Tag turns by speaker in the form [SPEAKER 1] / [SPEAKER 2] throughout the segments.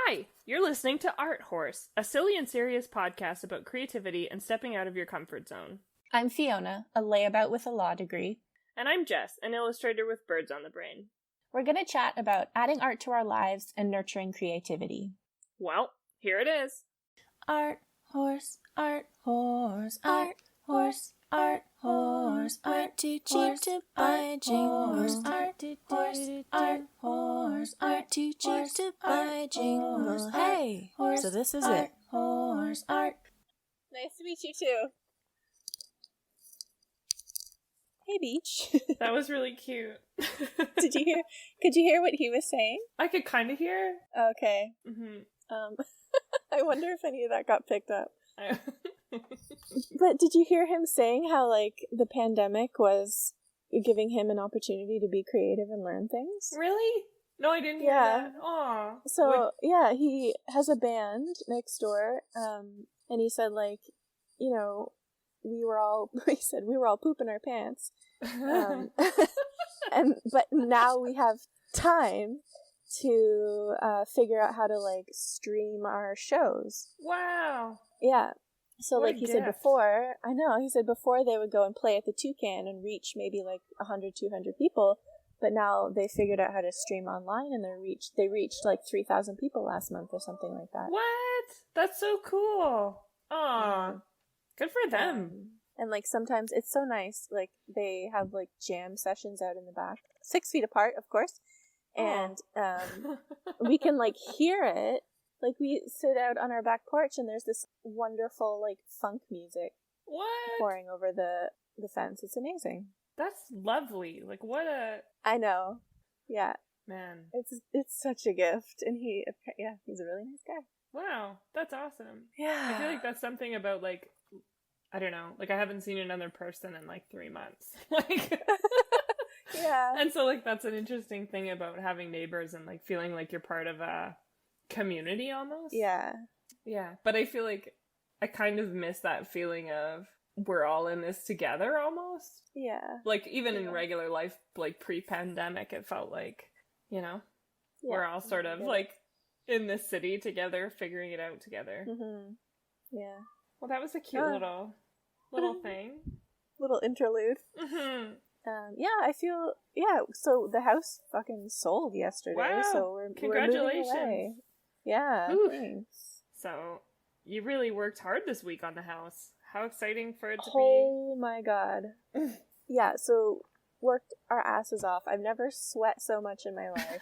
[SPEAKER 1] Hi, you're listening to Art Horse, a silly and serious podcast about creativity and stepping out of your comfort zone.
[SPEAKER 2] I'm Fiona, a layabout with a law degree.
[SPEAKER 1] And I'm Jess, an illustrator with birds on the brain.
[SPEAKER 2] We're going to chat about adding art to our lives and nurturing creativity.
[SPEAKER 1] Well, here it is.
[SPEAKER 2] Art horse, art horse, art horse, art horse, art too cheap to buy jingles, art horse, art horse, art too cheap to buy jingles. Hey, so this is it. Horse, art.
[SPEAKER 3] Nice to meet you too. Hey, Beach.
[SPEAKER 1] That was really cute.
[SPEAKER 3] Could you hear what he was saying?
[SPEAKER 1] I could kind of hear.
[SPEAKER 3] Okay.
[SPEAKER 1] Mm-hmm.
[SPEAKER 3] I wonder if any of that got picked up. But did you hear him saying how, like, the pandemic was giving him an opportunity to be creative and learn things?
[SPEAKER 1] Really? No, I didn't hear that. Aw.
[SPEAKER 3] So, yeah, he has a band next door, and he said, like, you know, we were all pooping our pants. But now we have time to figure out how to, like, stream our shows.
[SPEAKER 1] Wow.
[SPEAKER 3] Yeah. So,
[SPEAKER 1] What
[SPEAKER 3] like, he said before they would go and play at the Toucan and reach maybe, like, 100, 200 people. But now they figured out how to stream online, and they reached, like, 3,000 people last month or something like that.
[SPEAKER 1] What? That's so cool. Aw. Good for them.
[SPEAKER 3] And, like, sometimes it's so nice. Like, they have, like, jam sessions out in the back. 6 feet apart, of course. And we can, like, hear it. Like, we sit out on our back porch, and there's this wonderful, like, funk music pouring over the fence. It's amazing.
[SPEAKER 1] That's lovely. Like, what a...
[SPEAKER 3] I know. Yeah.
[SPEAKER 1] Man.
[SPEAKER 3] It's such a gift. And he's a really nice guy.
[SPEAKER 1] Wow. That's awesome.
[SPEAKER 3] Yeah.
[SPEAKER 1] I feel like that's something about, like, I don't know. Like, I haven't seen another person in, like, 3 months. Like...
[SPEAKER 3] Yeah.
[SPEAKER 1] And so, like, that's an interesting thing about having neighbors and, like, feeling like you're part of a community almost.
[SPEAKER 3] Yeah.
[SPEAKER 1] Yeah. But I feel like I kind of miss that feeling of we're all in this together almost.
[SPEAKER 3] Yeah.
[SPEAKER 1] Like, even in regular life, like, pre-pandemic, it felt like, you know, we're all sort of, like, in this city together, figuring it out together.
[SPEAKER 3] Mm-hmm. Yeah.
[SPEAKER 1] Well, that was a cute little thing.
[SPEAKER 3] Little interlude.
[SPEAKER 1] Mm-hmm.
[SPEAKER 3] So the house fucking sold yesterday.
[SPEAKER 1] Wow.
[SPEAKER 3] So we're
[SPEAKER 1] Congratulations.
[SPEAKER 3] moving away. Yeah,
[SPEAKER 1] Ooh.
[SPEAKER 3] thanks.
[SPEAKER 1] So you really worked hard this week on the house. How exciting for it to be.
[SPEAKER 3] Oh my god. Yeah, so worked our asses off. I've never sweat so much in my life.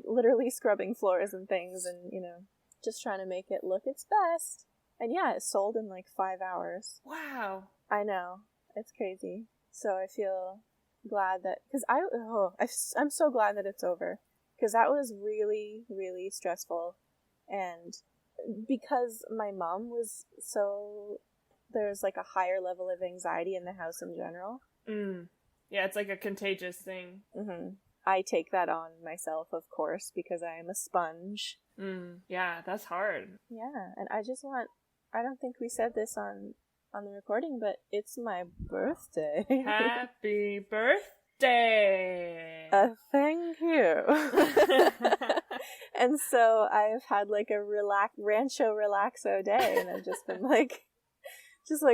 [SPEAKER 3] Literally scrubbing floors and things, and, you know, just trying to make it look its best. And yeah, it sold in like 5 hours.
[SPEAKER 1] Wow.
[SPEAKER 3] I know. It's crazy. So I feel glad that, because I'm so glad that it's over, because that was really, really stressful. And because my mom was there's like a higher level of anxiety in the house in general.
[SPEAKER 1] Yeah, it's like a contagious thing.
[SPEAKER 3] Mm-hmm. I take that on myself, of course, because I am a sponge.
[SPEAKER 1] Yeah, that's hard.
[SPEAKER 3] Yeah, and I don't think we said this on the recording, but it's my birthday.
[SPEAKER 1] Happy birthday!
[SPEAKER 3] Thank you. And so I've had like a rancho relaxo day, and I've just been like,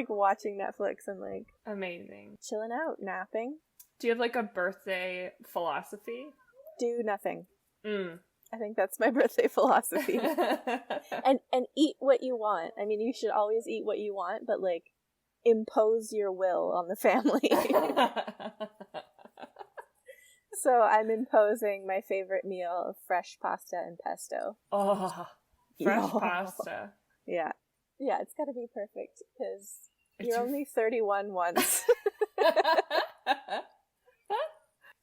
[SPEAKER 3] watching Netflix and like
[SPEAKER 1] amazing,
[SPEAKER 3] chilling out, napping.
[SPEAKER 1] Do you have like a birthday philosophy?
[SPEAKER 3] Do nothing. I think that's my birthday philosophy. and eat what you want. I mean, you should always eat what you want, but like impose your will on the family. So I'm imposing my favorite meal of fresh pasta and pesto.
[SPEAKER 1] Oh, fresh pasta.
[SPEAKER 3] Yeah. Yeah, it's got to be perfect because you're only 31 once.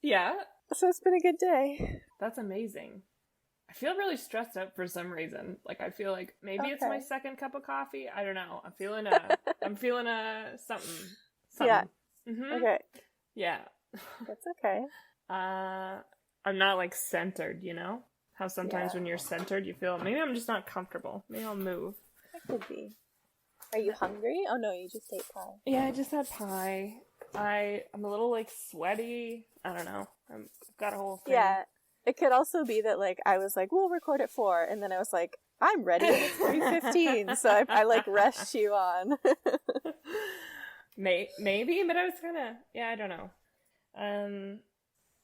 [SPEAKER 1] Yeah.
[SPEAKER 3] So it's been a good day.
[SPEAKER 1] That's amazing. I feel really stressed out for some reason. Like, I feel like maybe it's my second cup of coffee. I don't know. I'm feeling something.
[SPEAKER 3] Yeah.
[SPEAKER 1] Mm-hmm.
[SPEAKER 3] Okay.
[SPEAKER 1] Yeah.
[SPEAKER 3] That's okay.
[SPEAKER 1] I'm not like centered, you know? How sometimes when you're centered, you feel, maybe I'm just not comfortable. Maybe I'll move.
[SPEAKER 3] That could be. Are you hungry? Oh no, you just ate pie.
[SPEAKER 1] Yeah, I just had pie. I'm a little like sweaty. I don't know. I've got a whole thing.
[SPEAKER 3] Yeah. It could also be that, like, I was like, we'll record at 4, and then I was like, I'm ready, and it's 3:15, so I like, rushed you on.
[SPEAKER 1] Maybe, but I was I don't know.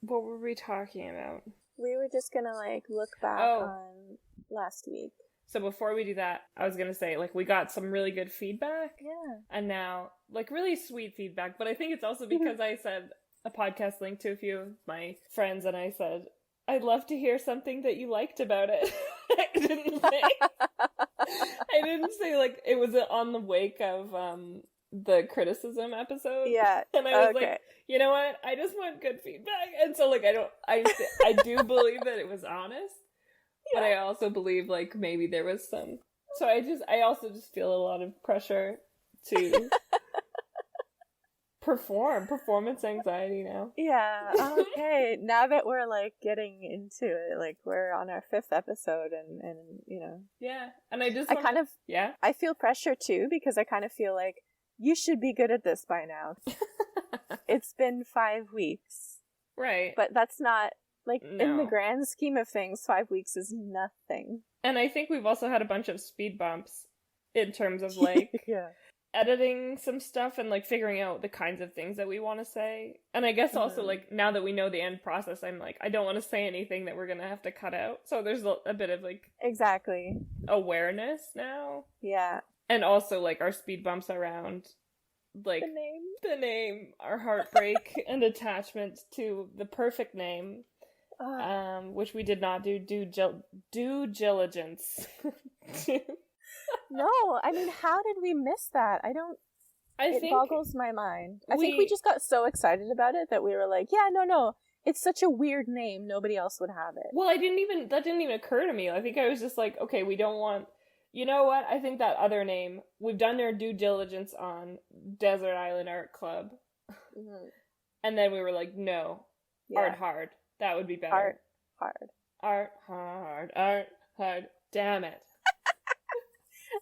[SPEAKER 1] What were we talking about?
[SPEAKER 3] We were just gonna, like, look back on last week.
[SPEAKER 1] So before we do that, I was gonna say, like, we got some really good feedback.
[SPEAKER 3] Yeah.
[SPEAKER 1] And now, like, really sweet feedback, but I think it's also because I said a podcast link to a few of my friends, and I said, I'd love to hear something that you liked about it. I didn't say, like, it was on the wake of, the criticism episode.
[SPEAKER 3] Yeah.
[SPEAKER 1] And I was like, you know what? I just want good feedback. And so, like, I do believe that it was honest, but I also believe, like, maybe there was some. So I also just feel a lot of pressure to performance anxiety now.
[SPEAKER 3] Yeah. Okay. Now that we're, like, getting into it, like, we're on our 5th episode, and you know.
[SPEAKER 1] Yeah. And I feel
[SPEAKER 3] pressure too, because I kind of feel like, you should be good at this by now. It's been 5 weeks.
[SPEAKER 1] Right.
[SPEAKER 3] But that's not, like, in the grand scheme of things, 5 weeks is nothing.
[SPEAKER 1] And I think we've also had a bunch of speed bumps in terms of, like, editing some stuff and, like, figuring out the kinds of things that we want to say. And I guess also, like, now that we know the end process, I'm like, I don't want to say anything that we're going to have to cut out. So there's a bit of, like...
[SPEAKER 3] Exactly.
[SPEAKER 1] Awareness now.
[SPEAKER 3] Yeah.
[SPEAKER 1] And also, like, our speed bumps around, like, the name, our heartbreak and attachment to the perfect name, which we did not do due diligence.
[SPEAKER 3] No, I mean, how did we miss that? It boggles my mind. I think we just got so excited about it that we were like, yeah, no, it's such a weird name, nobody else would have it.
[SPEAKER 1] Well, that didn't even occur to me. I think I was just like, okay, we don't want... You know what? I think that other name, we've done our due diligence on Desert Island Art Club. Mm-hmm. And then we were like, no. Yeah. Art Hard. That would be better. Art Hard. Damn it.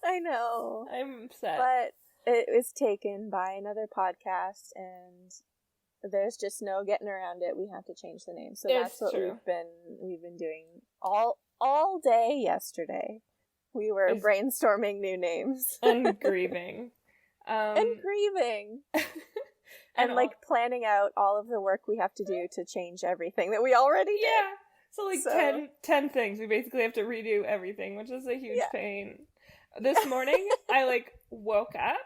[SPEAKER 3] I know.
[SPEAKER 1] I'm upset.
[SPEAKER 3] But it was taken by another podcast, and there's just no getting around it. We have to change the name. So that's what we've been doing all day yesterday. We were brainstorming new names.
[SPEAKER 1] And grieving.
[SPEAKER 3] And like, planning out all of the work we have to do to change everything that we already did.
[SPEAKER 1] Yeah. So, like, 10 things. We basically have to redo everything, which is a huge pain. This morning, I, like, woke up,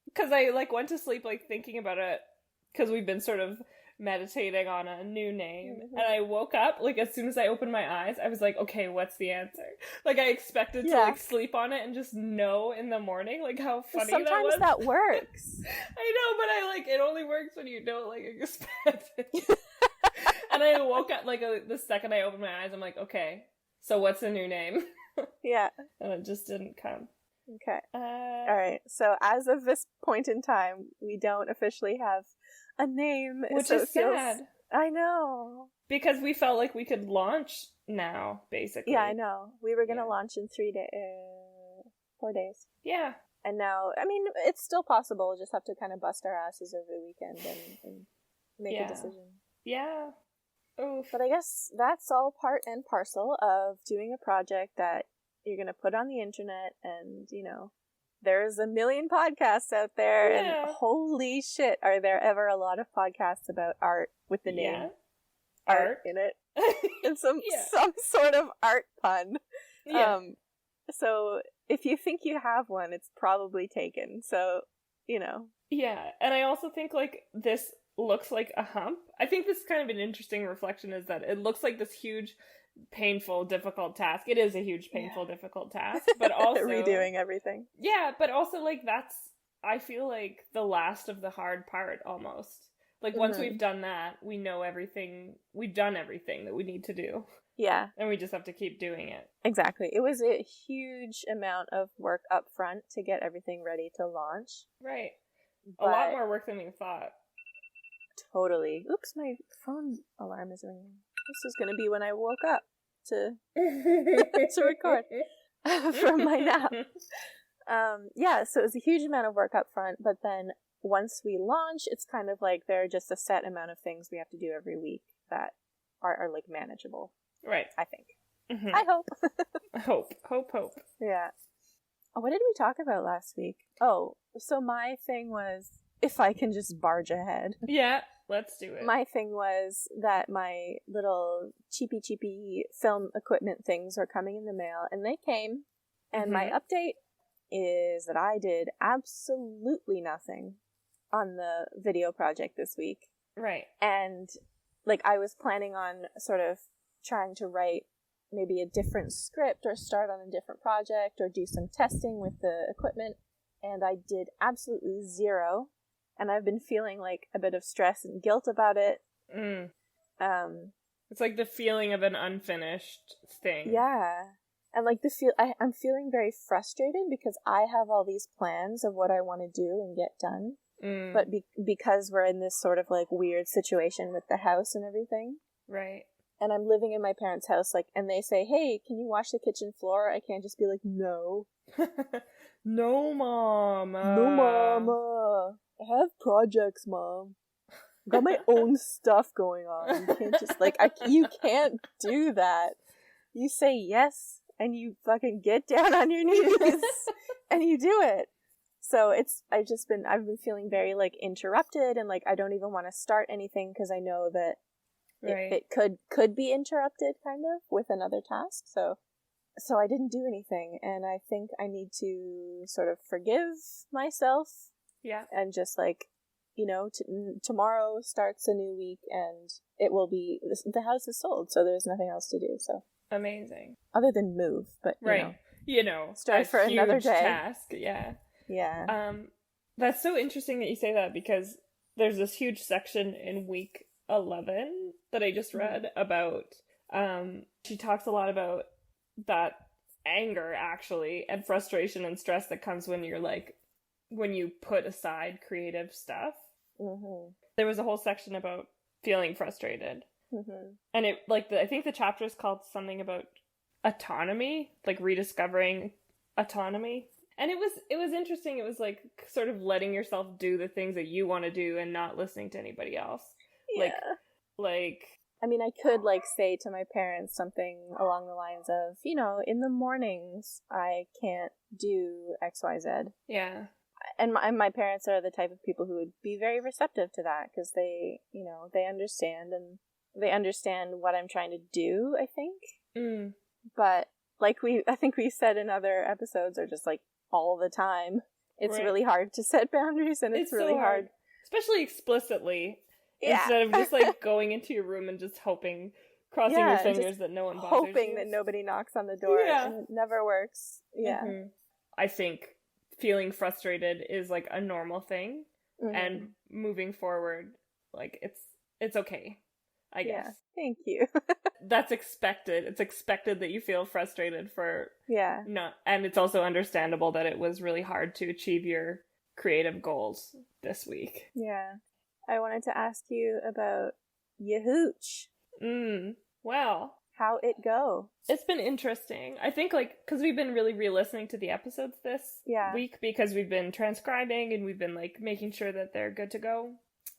[SPEAKER 1] because I, like, went to sleep, like, thinking about it, because we've been sort of meditating on a new name, and I woke up, like, as soon as I opened my eyes, I was like, okay, what's the answer? Like, I expected to, like, sleep on it and just know in the morning, like, how funny that was.
[SPEAKER 3] Sometimes that works.
[SPEAKER 1] I know, but it only works when you don't, like, expect it. And I woke up, like, the second I opened my eyes, I'm like, okay, so what's the new name?
[SPEAKER 3] Yeah.
[SPEAKER 1] And it just didn't come.
[SPEAKER 3] Okay. Alright, so as of this point in time, we don't officially have a name.
[SPEAKER 1] Which is sad.
[SPEAKER 3] I know.
[SPEAKER 1] Because we felt like we could launch now, basically.
[SPEAKER 3] Yeah, I know. We were going to launch in 4 days.
[SPEAKER 1] Yeah.
[SPEAKER 3] And now, I mean, it's still possible. We'll just have to kind of bust our asses over the weekend and make a decision.
[SPEAKER 1] Yeah. Oof.
[SPEAKER 3] But I guess that's all part and parcel of doing a project that you're going to put on the internet, and, you know, there's a million podcasts out there, and holy shit, are there ever a lot of podcasts about art with the name art in it, and some sort of art pun. Yeah. So if you think you have one, it's probably taken. So, you know.
[SPEAKER 1] Yeah, and I also think, like, this looks like a hump. I think this is kind of an interesting reflection, is that it looks like this huge, painful, difficult task. It is a huge, painful, difficult task, but also
[SPEAKER 3] redoing everything.
[SPEAKER 1] Yeah, but also, like, that's, I feel like, the last of the hard part, almost. Like, once we've done that, we know everything, we've done everything that we need to do.
[SPEAKER 3] Yeah.
[SPEAKER 1] And we just have to keep doing it.
[SPEAKER 3] Exactly. It was a huge amount of work up front to get everything ready to launch.
[SPEAKER 1] Right. But a lot more work than we thought.
[SPEAKER 3] Totally. Oops, my phone alarm is ringing. This is going to be when I woke up to record from my nap. Yeah, so it was a huge amount of work up front, but then once we launch, it's kind of like there are just a set amount of things we have to do every week that are like, manageable.
[SPEAKER 1] Right.
[SPEAKER 3] I think.
[SPEAKER 1] Mm-hmm.
[SPEAKER 3] I hope.
[SPEAKER 1] Hope.
[SPEAKER 3] Yeah. Oh, what did we talk about last week? Oh, so my thing was, if I can just barge ahead.
[SPEAKER 1] Yeah, let's do it.
[SPEAKER 3] My thing was that my little cheapy film equipment things are coming in the mail, and they came. And my update is that I did absolutely nothing on the video project this week.
[SPEAKER 1] Right.
[SPEAKER 3] And, like, I was planning on sort of trying to write maybe a different script or start on a different project or do some testing with the equipment, and I did absolutely zero, and I've been feeling like a bit of stress and guilt about it.
[SPEAKER 1] It's like the feeling of an unfinished thing.
[SPEAKER 3] Yeah, and like I'm feeling very frustrated because I have all these plans of what I want to do and get done, but because we're in this sort of like weird situation with the house and everything,
[SPEAKER 1] right?
[SPEAKER 3] And I'm living in my parents' house, like, and they say, "Hey, can you wash the kitchen floor?" I can't just be like, "No."
[SPEAKER 1] No, Mom.
[SPEAKER 3] No, Mama. I have projects, Mom. I've got my own stuff going on. You can't just, like, you can't do that. You say yes, and you fucking get down on your knees, and you do it. So I've been feeling very, like, interrupted, and, like, I don't even want to start anything because I know that it could be interrupted, kind of, with another task. So I didn't do anything, and I think I need to sort of forgive myself.
[SPEAKER 1] Yeah.
[SPEAKER 3] And just, like, you know, tomorrow starts a new week, and it will be, the house is sold, so there's nothing else to do, so.
[SPEAKER 1] Amazing.
[SPEAKER 3] Other than move, but,
[SPEAKER 1] you know,
[SPEAKER 3] start for another day.
[SPEAKER 1] Task, yeah.
[SPEAKER 3] Yeah.
[SPEAKER 1] That's so interesting that you say that, because there's this huge section in week 11 that I just read about, she talks a lot about that anger, actually, and frustration and stress that comes when you're like, when you put aside creative stuff. There was a whole section about feeling frustrated, and it, like, I think the chapter is called something about autonomy, like rediscovering autonomy. And it was interesting. It was like sort of letting yourself do the things that you want to do and not listening to anybody else.
[SPEAKER 3] Yeah.
[SPEAKER 1] Like
[SPEAKER 3] I mean, I could, like, say to my parents something along the lines of, you know, in the mornings I can't do XYZ.
[SPEAKER 1] Yeah.
[SPEAKER 3] And my parents are the type of people who would be very receptive to that, because they, you know, they understand, and they understand what I'm trying to do, I think. But, like, I think we said in other episodes, or just, like, all the time, it's really hard to set boundaries, and it's really so hard.
[SPEAKER 1] Especially explicitly.
[SPEAKER 3] Yeah.
[SPEAKER 1] Instead of just, like, going into your room and just crossing your fingers that no one bothers you.
[SPEAKER 3] Hoping that nobody knocks on the door.
[SPEAKER 1] Yeah.
[SPEAKER 3] And it never works. Yeah.
[SPEAKER 1] I think feeling frustrated is, like, a normal thing. And moving forward, like, it's okay, I guess.
[SPEAKER 3] Yeah. Thank you.
[SPEAKER 1] That's expected. It's expected that you feel frustrated for...
[SPEAKER 3] Yeah.
[SPEAKER 1] And it's also understandable that it was really hard to achieve your creative goals this week.
[SPEAKER 3] Yeah. I wanted to ask you about your hooch.
[SPEAKER 1] Well,
[SPEAKER 3] how it go?
[SPEAKER 1] It's been interesting. I think, like, because we've been really re-listening to the episodes this week, because we've been transcribing and we've been, like, making sure that they're good to go.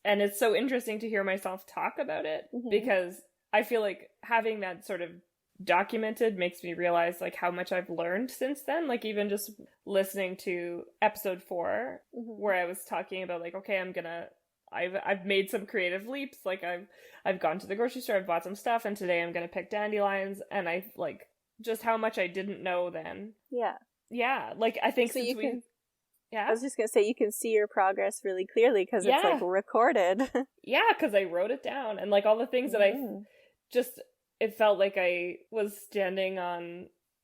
[SPEAKER 1] And it's so interesting to hear myself talk about it, because I feel like having that sort of documented makes me realize, like, how much I've learned since then. Like, even just listening to episode 4, where I was talking about, like, okay, I've made some creative leaps. Like, I've gone to the grocery store, I've bought some stuff, and today I'm gonna pick dandelions, and I, like, just how much I didn't know then. Yeah, like, I think so I
[SPEAKER 3] was just gonna say, you can see your progress really clearly, because it's, like, recorded.
[SPEAKER 1] Yeah, because I wrote it down, and, like, all the things that it felt like I was standing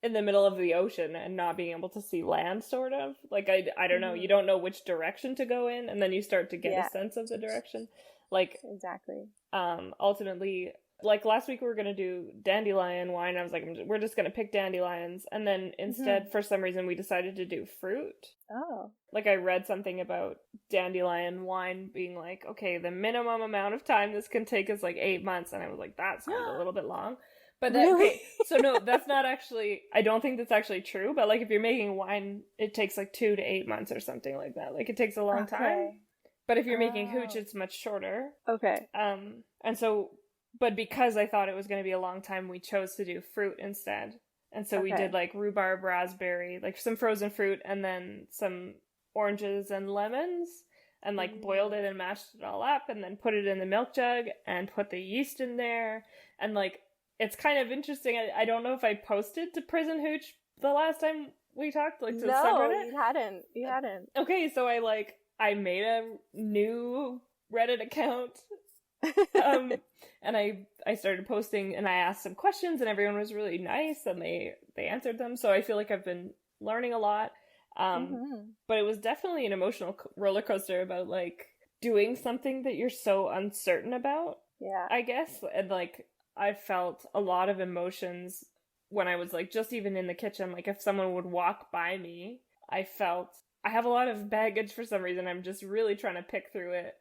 [SPEAKER 1] in the middle of the ocean and not being able to see land, sort of. Like, I don't know, you don't know which direction to go in, and then you start to get a sense of the direction. Like,
[SPEAKER 3] exactly.
[SPEAKER 1] Ultimately, like, last week we were going to do dandelion wine. I was like, we're just going to pick dandelions. And then instead, for some reason, we decided to do fruit.
[SPEAKER 3] Oh.
[SPEAKER 1] Like, I read something about dandelion wine being like, okay, the minimum amount of time this can take is, like, 8 months. And I was like, that sounds a little bit long. But then,
[SPEAKER 3] really?
[SPEAKER 1] So no, that's not actually, I don't think that's actually true. But, like, if you're making wine, it takes, like, 2 to 8 months or something like that. Like, it takes a long time. But if you're making hooch, it's much shorter.
[SPEAKER 3] Okay.
[SPEAKER 1] And so but because I thought it was going to be a long time, we chose to do fruit instead. And so we did like rhubarb, raspberry, like some frozen fruit, and then some oranges and lemons, and like boiled it and mashed it all up, and then put it in the milk jug and put the yeast in there. And like, it's kind of interesting. I don't know if I posted to Prison Hooch the last time we talked, like to the subreddit.
[SPEAKER 3] You hadn't.
[SPEAKER 1] Okay, so I made a new Reddit account. And I started posting, and I asked some questions, and everyone was really nice, and they answered them. So I feel like I've been learning a lot. But it was definitely an emotional roller coaster about like doing something that you're so uncertain about.
[SPEAKER 3] Yeah,
[SPEAKER 1] I guess. And like, I felt a lot of emotions when I was like just even in the kitchen. Like if someone would walk by me, I have a lot of baggage for some reason. I'm just really trying to pick through it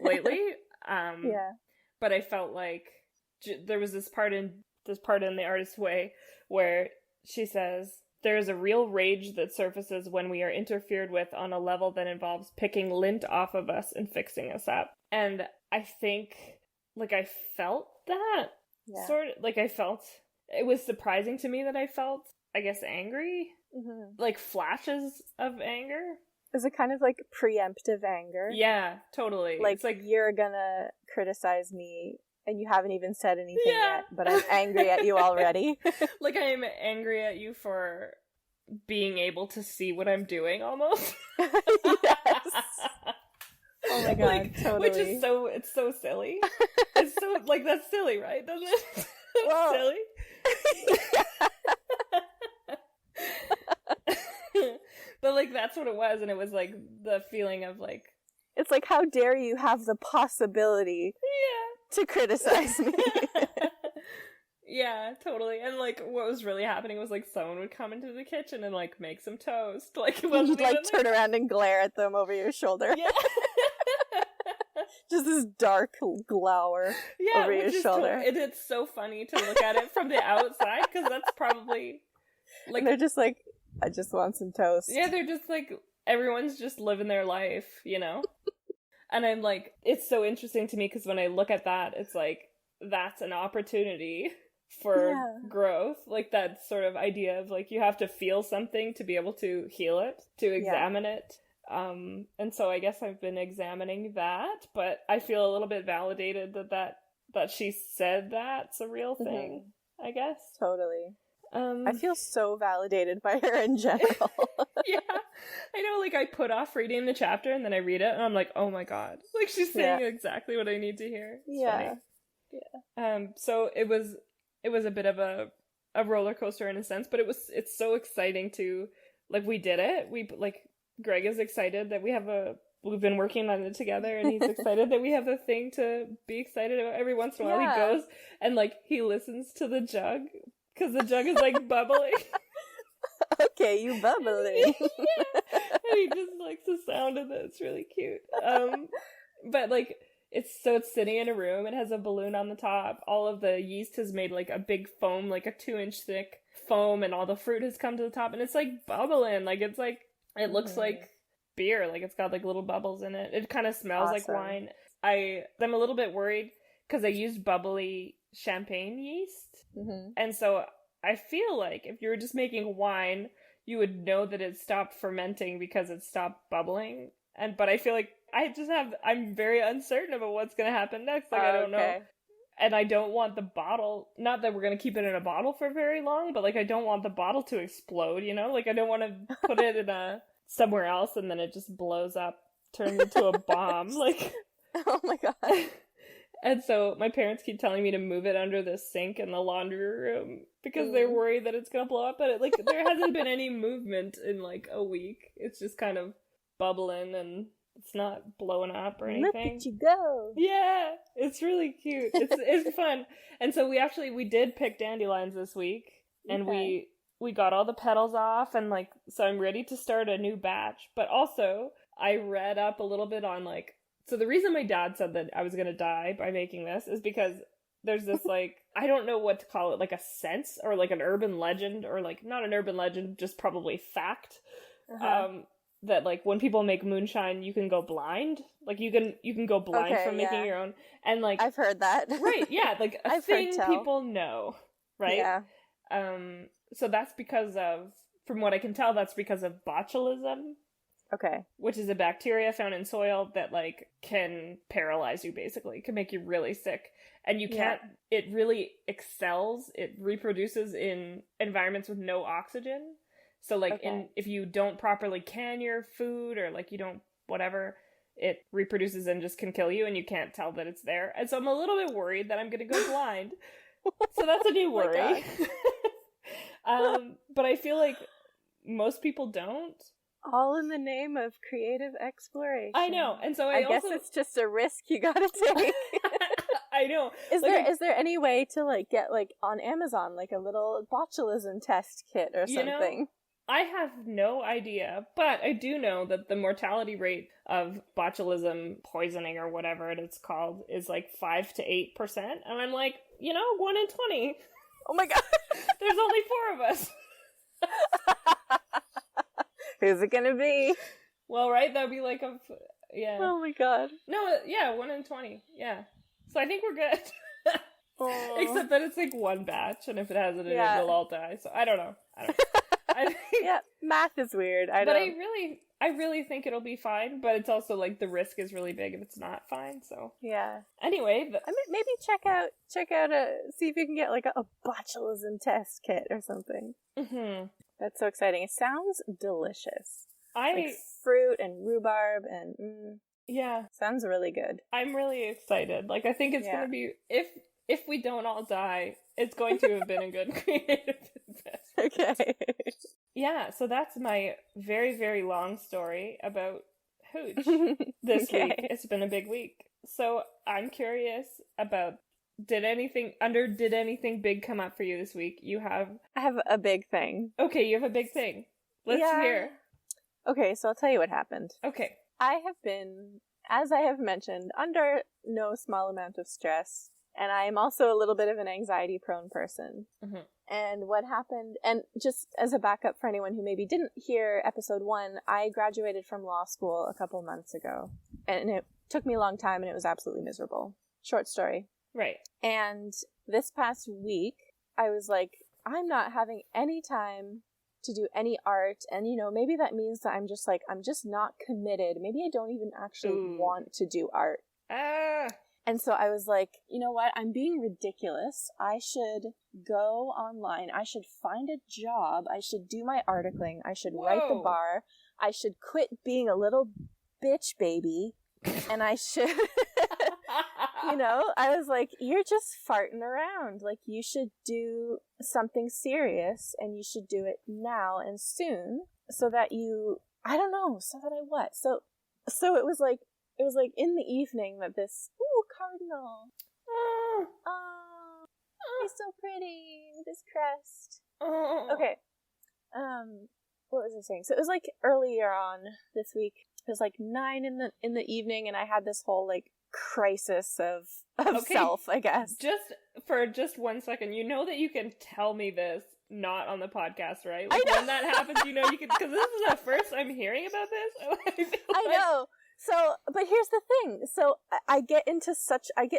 [SPEAKER 1] lately.
[SPEAKER 3] Yeah.
[SPEAKER 1] But I felt like there was this part in The Artist's Way where she says, "There is a real rage that surfaces when we are interfered with on a level that involves picking lint off of us and fixing us up." And I think, like, I felt that.
[SPEAKER 3] Yeah.
[SPEAKER 1] Sort of, like, I felt, it was surprising to me that I felt, I guess, angry. Like, flashes of anger.
[SPEAKER 3] Is it kind of like preemptive anger?
[SPEAKER 1] Yeah, totally.
[SPEAKER 3] Like,
[SPEAKER 1] it's like,
[SPEAKER 3] you're gonna criticize me and you haven't even said anything yet, but I'm angry at you already.
[SPEAKER 1] Like, I am angry at you for being able to see what I'm doing, almost.
[SPEAKER 3] Yes. Oh my god,
[SPEAKER 1] like,
[SPEAKER 3] totally.
[SPEAKER 1] Which is it's so silly. It's so, like, that's silly, right? Doesn't it?
[SPEAKER 3] Well,
[SPEAKER 1] silly. But, like, that's what it was, and it was, like, the feeling of, like...
[SPEAKER 3] It's like, how dare you have the possibility to criticize me?
[SPEAKER 1] Yeah, totally. And, like, what was really happening was, like, someone would come into the kitchen and, like, make some toast. Like, it wasn't
[SPEAKER 3] You'd, like,
[SPEAKER 1] even,
[SPEAKER 3] turn around and glare at them over your shoulder.
[SPEAKER 1] Yeah.
[SPEAKER 3] Just this dark glower over your shoulder.
[SPEAKER 1] And it's so funny to look at it from the outside, because that's probably... Like,
[SPEAKER 3] and they're just like, I just want some toast.
[SPEAKER 1] Yeah, they're just like, everyone's just living their life, you know? And I'm like, it's so interesting to me, because when I look at that, it's like, that's an opportunity for growth. Like, that sort of idea of, like, you have to feel something to be able to heal it, to examine it. And so I guess I've been examining that, but I feel a little bit validated that she said that's a real thing, I guess.
[SPEAKER 3] Totally. I feel so validated by her in general.
[SPEAKER 1] Yeah. I know, like, I put off reading the chapter and then I read it and I'm like, oh my god. Like, she's saying exactly what I need to hear. It's funny. Yeah. So it was a bit of a roller coaster in a sense, but it's so exciting to, like, we did it. Greg is excited that we've been working on it together, and he's excited that we have a thing to be excited about. Every once in a while he goes and, like, he listens to the jug, because the jug is, like, bubbling.
[SPEAKER 3] Okay, you bubbly.
[SPEAKER 1] Yeah. And he just likes the sound of it. It's really cute. But, like, it's sitting in a room. It has a balloon on the top. All of the yeast has made, like, a big foam, like a 2-inch thick foam, and all the fruit has come to the top, and it's, like, bubbling. Like, it's, like, it looks like beer. Like, it's got, like, little bubbles in it. It kind of smells like wine. I'm a little bit worried, because I used bubbly champagne yeast. And so I feel like if you were just making wine, you would know that it stopped fermenting because it stopped bubbling. But I feel like I'm very uncertain about what's going to happen next. Like, I don't know. And I don't want the bottle, not that we're going to keep it in a bottle for very long, but, like, I don't want the bottle to explode, you know? Like, I don't want to put it in somewhere else and then it just blows up, turns into a bomb. Like,
[SPEAKER 3] oh my god.
[SPEAKER 1] And so my parents keep telling me to move it under the sink in the laundry room because they're worried that it's going to blow up. But there hasn't been any movement in, like, a week. It's just kind of bubbling and it's not blowing up or anything.
[SPEAKER 3] Look at you go.
[SPEAKER 1] Yeah, it's really cute. It's fun. And so we did pick dandelions this week, and we got all the petals off, and, like, so I'm ready to start a new batch. But also I read up a little bit on, like, so the reason my dad said that I was going to die by making this is because there's this, like, I don't know what to call it, like a sense or, like, an urban legend, or, like, not an urban legend, just probably fact, that like when people make moonshine, you can go blind. Like you can go blind from making your own. And like
[SPEAKER 3] I've heard that.
[SPEAKER 1] Right, yeah, like a
[SPEAKER 3] I've
[SPEAKER 1] thing
[SPEAKER 3] heard tell.
[SPEAKER 1] people know, right?
[SPEAKER 3] Yeah.
[SPEAKER 1] So that's because of, from what I can tell, that's because of botulism.
[SPEAKER 3] Okay.
[SPEAKER 1] Which is a bacteria found in soil that like can paralyze you, basically, can make you really sick. And you can't, it really excels, it reproduces in environments with no oxygen. So like if you don't properly can your food, or like you don't, whatever, it reproduces and just can kill you, and you can't tell that it's there. And so I'm a little bit worried that I'm going to go blind. So that's a new worry. But I feel like most people don't.
[SPEAKER 3] All in the name of creative exploration.
[SPEAKER 1] I know, and so I
[SPEAKER 3] guess it's just a risk you gotta take.
[SPEAKER 1] I know.
[SPEAKER 3] Is there any way to like get like on Amazon like a little botulism test kit or something?
[SPEAKER 1] You know, I have no idea, but I do know that the mortality rate of botulism poisoning, or whatever it's called, is like 5 to 8%, and I'm like, 1 in 20.
[SPEAKER 3] Oh my god!
[SPEAKER 1] There's only 4 of us.
[SPEAKER 3] Who's it gonna be?
[SPEAKER 1] Well, right, that'd be like yeah.
[SPEAKER 3] Oh my god.
[SPEAKER 1] No, yeah, 1 in 20. Yeah. So I think we're good. Except that it's like one batch, and if it has it in it, we'll all die. So I don't know.
[SPEAKER 3] Yeah, math is weird.
[SPEAKER 1] I really think it'll be fine, but it's also like the risk is really big if it's not fine. So
[SPEAKER 3] yeah.
[SPEAKER 1] Anyway,
[SPEAKER 3] maybe check out see if you can get like a botulism test kit or something. Mm-hmm. That's so exciting. It sounds delicious. Like fruit and rhubarb and
[SPEAKER 1] yeah,
[SPEAKER 3] sounds really good.
[SPEAKER 1] I'm really excited. Like I think it's gonna be, if we don't all die, it's going to have been a good creative investment. Okay. Yeah, so that's my very, very long story about hooch this week. It's been a big week. So I'm curious about, did anything big come up for you this week? I have
[SPEAKER 3] a big thing.
[SPEAKER 1] Okay, you have a big thing. Let's hear.
[SPEAKER 3] Okay, so I'll tell you what happened.
[SPEAKER 1] Okay.
[SPEAKER 3] I have been, as I have mentioned, under no small amount of stress, and I am also a little bit of an anxiety-prone person. Mm-hmm. And what happened, and just as a backup for anyone who maybe didn't hear episode 1, I graduated from law school a couple months ago, and it took me a long time, and it was absolutely miserable. Short story.
[SPEAKER 1] Right.
[SPEAKER 3] And this past week, I was like, I'm not having any time to do any art, and maybe that means that I'm just not committed. Maybe I don't even actually want to do art. And so I was like, you know what? I'm being ridiculous. I should go online. I should find a job. I should do my articling. I should write the bar. I should quit being a little bitch baby. And I should, I was like, you're just farting around. Like, you should do something serious, and you should do it now and soon, so that what? So it was like in the evening that this, cardinal. Oh, he's so pretty with his crest. Okay. What was I saying? So it was like earlier on this week. It was like 9 in the evening, and I had this whole like crisis of self, I guess.
[SPEAKER 1] Just 1 second, that you can tell me this not on the podcast, right? Like, when that happens, you can, because this is the first I'm hearing about this.
[SPEAKER 3] I know. So, but here's the thing. So I get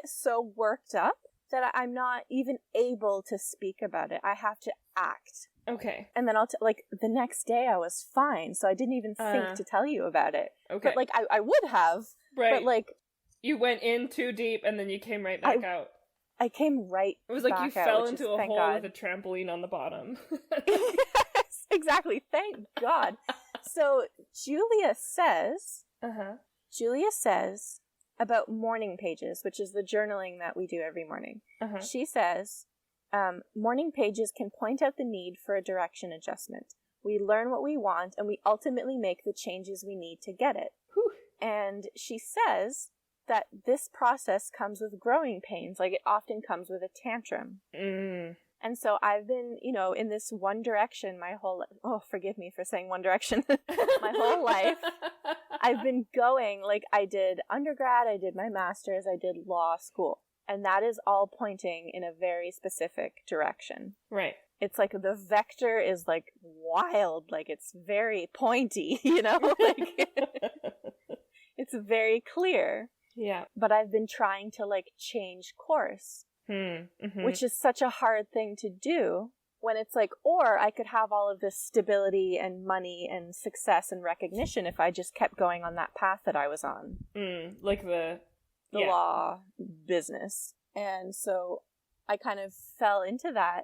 [SPEAKER 3] so worked up that I'm not even able to speak about it. I have to act.
[SPEAKER 1] Okay.
[SPEAKER 3] And then the next day I was fine, so I didn't even think to tell you about it.
[SPEAKER 1] Okay.
[SPEAKER 3] But I would have.
[SPEAKER 1] Right.
[SPEAKER 3] But
[SPEAKER 1] you went in too deep and then you came right back out.
[SPEAKER 3] I came right back out.
[SPEAKER 1] It was like you fell into a hole with a trampoline on the bottom.
[SPEAKER 3] Yes, exactly. Thank God. So Julia says about morning pages, which is the journaling that we do every morning. She says, morning pages can point out the need for a direction adjustment. We learn what we want, and we ultimately make the changes we need to get it. Whew. And she says that this process comes with growing pains, like it often comes with a tantrum. And so I've been, in this one direction my whole life. Oh, forgive me for saying one direction. My whole life. I've been going, like, I did undergrad, I did my master's, I did law school. And that is all pointing in a very specific direction.
[SPEAKER 1] Right.
[SPEAKER 3] it's like the vector is like wild, like it's very pointy, you know, like it's very clear.
[SPEAKER 1] Yeah.
[SPEAKER 3] But I've been trying to like change course, which is such a hard thing to do when it's like, or I could have all of this stability and money and success and recognition if I just kept going on that path that I was on.
[SPEAKER 1] Like the
[SPEAKER 3] law business. And so I kind of fell into that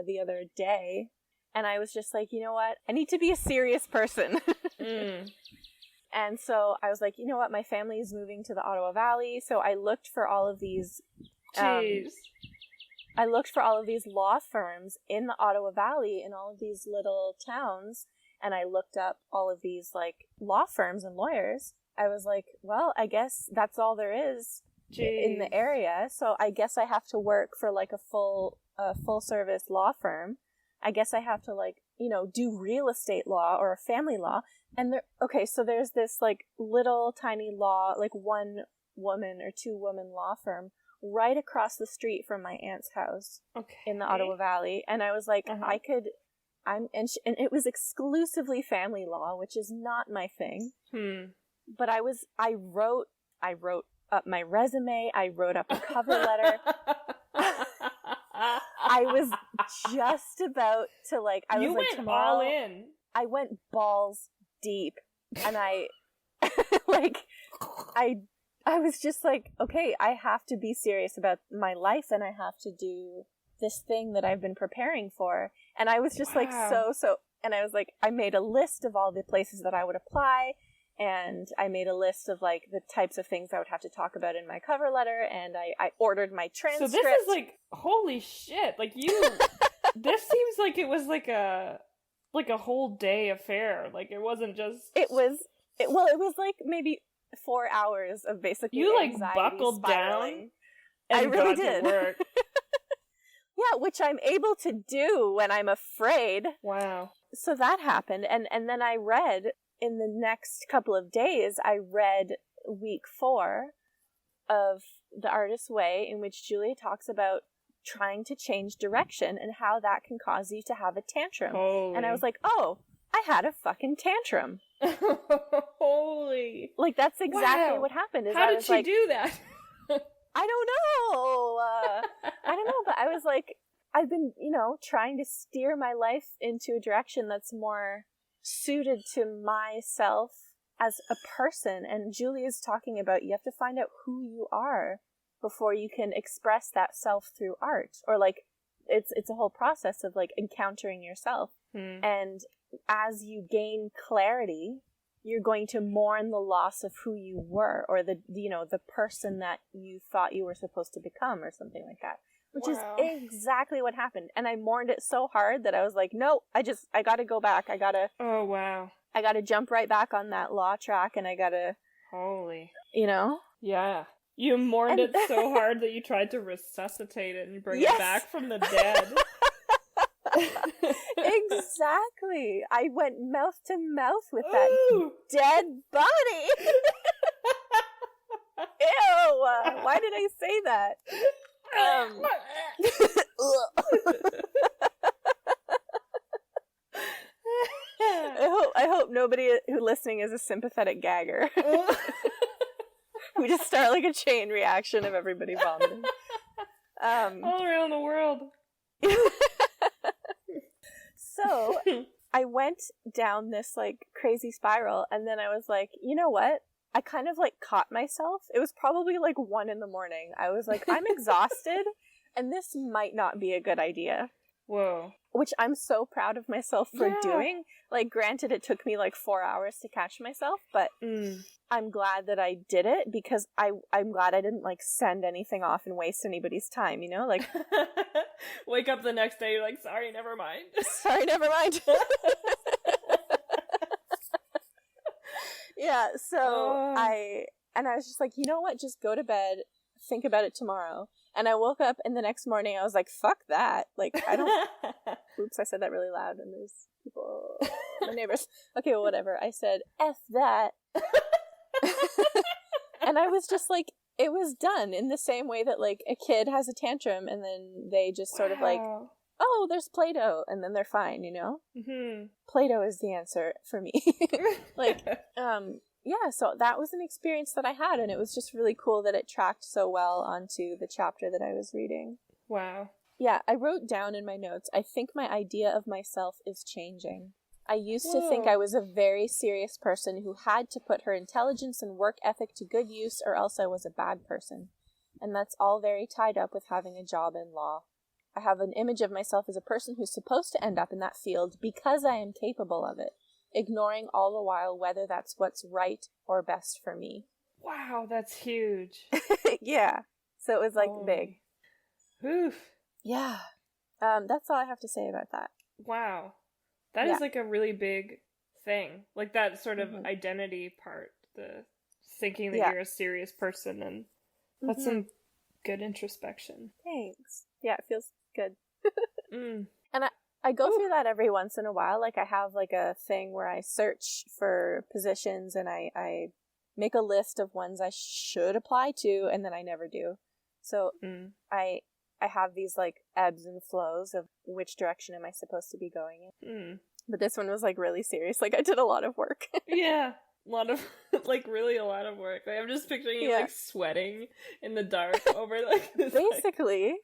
[SPEAKER 3] the other day, and I was just like, you know what? I need to be a serious person. And so I was like, you know what? My family is moving to the Ottawa Valley, so I looked for all of these I looked for all of these law firms in the Ottawa Valley in all of these little towns, and I looked up all of these like law firms and lawyers. I was like, well, I guess that's all there is in the area. So I guess I have to work for like a full service law firm. I guess I have to like, you know, do real estate law or a family law. And so there's this like little tiny law, like 1 woman or 2 woman law firm right across the street from my aunt's house in the Ottawa Valley. And I was like, and it was exclusively family law, which is not my thing. But I wrote up my resume. I wrote up a cover letter. I was just about to like, I was like,
[SPEAKER 1] went
[SPEAKER 3] tomorrow,
[SPEAKER 1] all in.
[SPEAKER 3] I went balls deep, and I was just like, okay, I have to be serious about my life, and I have to do this thing that I've been preparing for. And I was just like, and I was like, I made a list of all the places that I would apply, and I made a list of like the types of things I would have to talk about in my cover letter, and I ordered my transcript.
[SPEAKER 1] So this is like, holy shit, like this seems like it was like a whole day affair. Like it wasn't just... It was
[SPEAKER 3] like maybe 4 hours of basically
[SPEAKER 1] you like
[SPEAKER 3] anxiety
[SPEAKER 1] buckled
[SPEAKER 3] spiraling.
[SPEAKER 1] Down and
[SPEAKER 3] I really
[SPEAKER 1] got
[SPEAKER 3] did.
[SPEAKER 1] To work.
[SPEAKER 3] Yeah, which I'm able to do when I'm afraid.
[SPEAKER 1] Wow.
[SPEAKER 3] So that happened, and then I read, in the next couple of days, I read week 4 of The Artist's Way, in which Julia talks about trying to change direction and how that can cause you to have a tantrum.
[SPEAKER 1] Holy.
[SPEAKER 3] And I was like, oh, I had a fucking tantrum.
[SPEAKER 1] Holy.
[SPEAKER 3] Like, that's exactly what happened.
[SPEAKER 1] How did she do that?
[SPEAKER 3] I don't know. I don't know, but I was like, I've been, you know, trying to steer my life into a direction that's more suited to myself as a person. And Julia's talking about, you have to find out who you are before you can express that self through art. Or like, it's a whole process of like encountering yourself. And as you gain clarity, you're going to mourn the loss of who you were, or the person that you thought you were supposed to become, or something like that. Which is exactly what happened. And I mourned it so hard that I was like, no, I gotta go back.
[SPEAKER 1] Oh, wow.
[SPEAKER 3] I gotta jump right back on that law track, and I gotta...
[SPEAKER 1] Holy.
[SPEAKER 3] You know?
[SPEAKER 1] Yeah. You mourned it so hard that you tried to resuscitate it and bring it back from the dead.
[SPEAKER 3] Exactly. I went mouth to mouth with that dead body. Ew. Why did I say that? I hope nobody who listening is a sympathetic gagger. We just start like a chain reaction of everybody vomiting.
[SPEAKER 1] All around the world.
[SPEAKER 3] So I went down this like crazy spiral, and then I was like, you know what? I kind of like caught myself. It was probably like 1 a.m. I was like, I'm exhausted, and this might not be a good idea.
[SPEAKER 1] Whoa.
[SPEAKER 3] Which I'm so proud of myself for doing. Like, granted, it took me like 4 hours to catch myself, but I'm glad that I did it, because I'm glad I didn't like send anything off and waste anybody's time, you know? Like,
[SPEAKER 1] wake up the next day, you're like, sorry, never mind.
[SPEAKER 3] Sorry, never mind. Yeah, so I was just like, you know what? Just go to bed, think about it tomorrow. And I woke up, and the next morning I was like, fuck that. Like, I don't... Oops, I said that really loud, and there's people... My neighbors. Okay, well, whatever. I said, F that. And I was just like, it was done in the same way that, like, a kid has a tantrum, and then they just sort of, like, oh, there's Play-Doh, and then they're fine, you know?
[SPEAKER 1] Mm-hmm.
[SPEAKER 3] Play-Doh is the answer for me. Like, yeah, so that was an experience that I had, and it was just really cool that it tracked so well onto the chapter that I was reading.
[SPEAKER 1] Wow.
[SPEAKER 3] Yeah, I wrote down in my notes, I think my idea of myself is changing. I used to think I was a very serious person who had to put her intelligence and work ethic to good use, or else I was a bad person. And that's all very tied up with having a job in law. I have an image of myself as a person who's supposed to end up in that field because I am capable of it, ignoring all the while whether that's what's right or best for me.
[SPEAKER 1] Wow, that's huge.
[SPEAKER 3] Yeah. So it was like big.
[SPEAKER 1] Oof.
[SPEAKER 3] Yeah. That's all I have to say about that.
[SPEAKER 1] Wow. That is like a really big thing. Like that sort of identity part, the thinking that you're a serious person, and that's some good introspection.
[SPEAKER 3] Thanks. Yeah, it feels good.
[SPEAKER 1] Mm.
[SPEAKER 3] And I go through that every once in a while. Like I have like a thing where I search for positions and I make a list of ones I should apply to, and then I never do. So I have these like ebbs and flows of which direction am I supposed to be going in. But this one was like really serious. Like I did a lot of work.
[SPEAKER 1] Yeah. A lot of, like, really a lot of work. Like, I'm just picturing you, like, sweating in the dark over, like, this,
[SPEAKER 3] basically.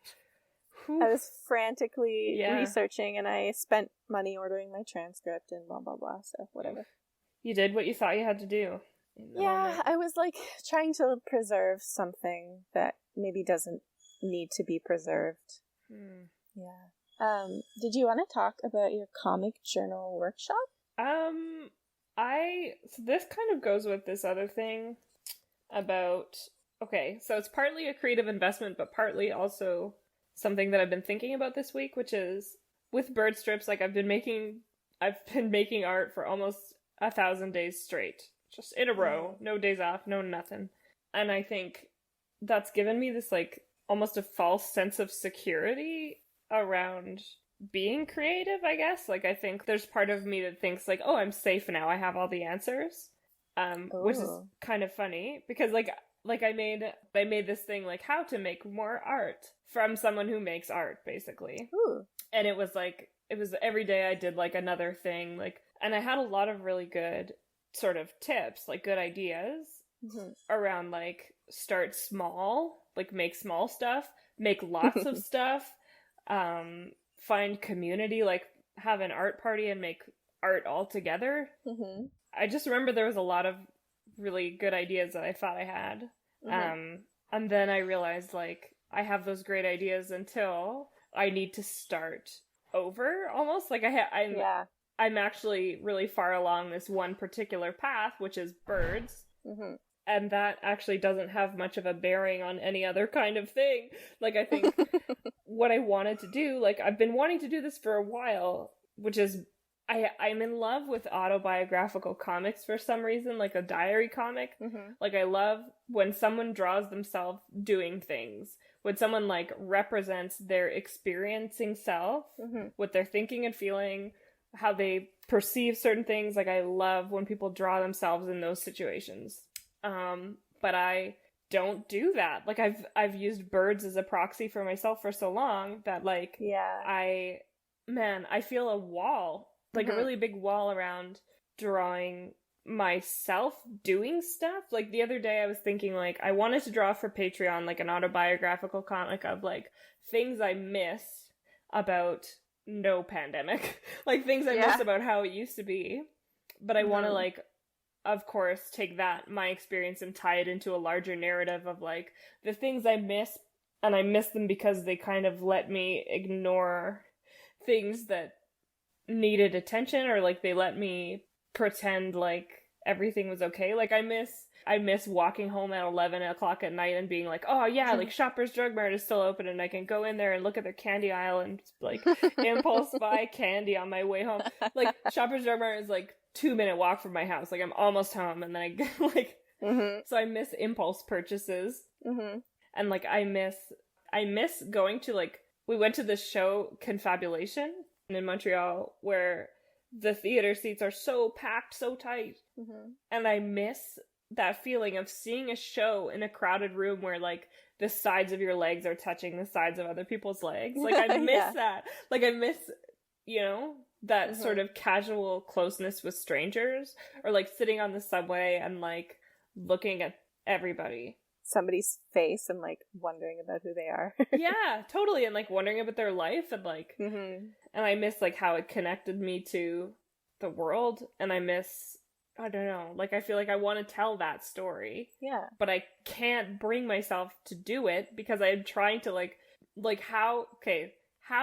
[SPEAKER 1] Like,
[SPEAKER 3] I was frantically researching, and I spent money ordering my transcript and blah, blah, blah, so whatever.
[SPEAKER 1] You did what you thought you had to do.
[SPEAKER 3] Yeah, I was, like, trying to preserve something that maybe doesn't need to be preserved. Yeah. Did you want to talk about your comic journal workshop?
[SPEAKER 1] So this kind of goes with this other thing about, okay, so it's partly a creative investment, but partly also something that I've been thinking about this week, which is with bird strips, like I've been making art for almost 1,000 days straight, just in a row, no days off, no nothing. And I think that's given me this like almost a false sense of security around being creative, I guess. Like I think there's part of me that thinks like, oh, I'm safe now, I have all the answers, which is kind of funny because like I made this thing like how to make more art from someone who makes art, basically. And it was every day I did like another thing, like, and I had a lot of really good sort of tips, like good ideas around like start small, like make small stuff, make lots of stuff, find community, like have an art party and make art all together. I just remember there was a lot of really good ideas that I thought I had. And then I realized like I have those great ideas until I need to start over almost. Like I'm actually really far along this one particular path, which is birds. And that actually doesn't have much of a bearing on any other kind of thing. Like, I think what I wanted to do, like, I've been wanting to do this for a while, which is, I'm in love with autobiographical comics for some reason, like a diary comic. Like, I love when someone draws themselves doing things, when someone, like, represents their experiencing self, what they're thinking and feeling, how they perceive certain things. Like, I love when people draw themselves in those situations. But I don't do that. Like I've used birds as a proxy for myself for so long that like, I feel a wall, like a really big wall around drawing myself doing stuff. Like the other day I was thinking like, I wanted to draw for Patreon, like an autobiographical comic of like things I miss about no pandemic, like things I miss about how it used to be. But I want to like, of course, take that, my experience, and tie it into a larger narrative of, like, the things I miss, and I miss them because they kind of let me ignore things that needed attention, or, like, they let me pretend like everything was okay. Like, I miss walking home at 11 o'clock at night and being like, oh, yeah, like, Shoppers Drug Mart is still open, and I can go in there and look at their candy aisle and, like, impulse buy candy on my way home. Like, Shoppers Drug Mart is, like, 2-minute walk from my house. Like I'm almost home, and then I get like so I miss impulse purchases. And like I miss going to, like, we went to this show Confabulation in Montreal where the theater seats are so packed, so tight. And I miss that feeling of seeing a show in a crowded room where like the sides of your legs are touching the sides of other people's legs. Like, I miss that. Like, I miss, you know, that sort of casual closeness with strangers, or like sitting on the subway and like looking at everybody.
[SPEAKER 3] Somebody's face and like wondering about who they are.
[SPEAKER 1] Yeah, totally. And like wondering about their life, and like, and I miss like how it connected me to the world. And I miss, I don't know, like I feel like I want to tell that story.
[SPEAKER 3] Yeah.
[SPEAKER 1] But I can't bring myself to do it because I'm trying to like how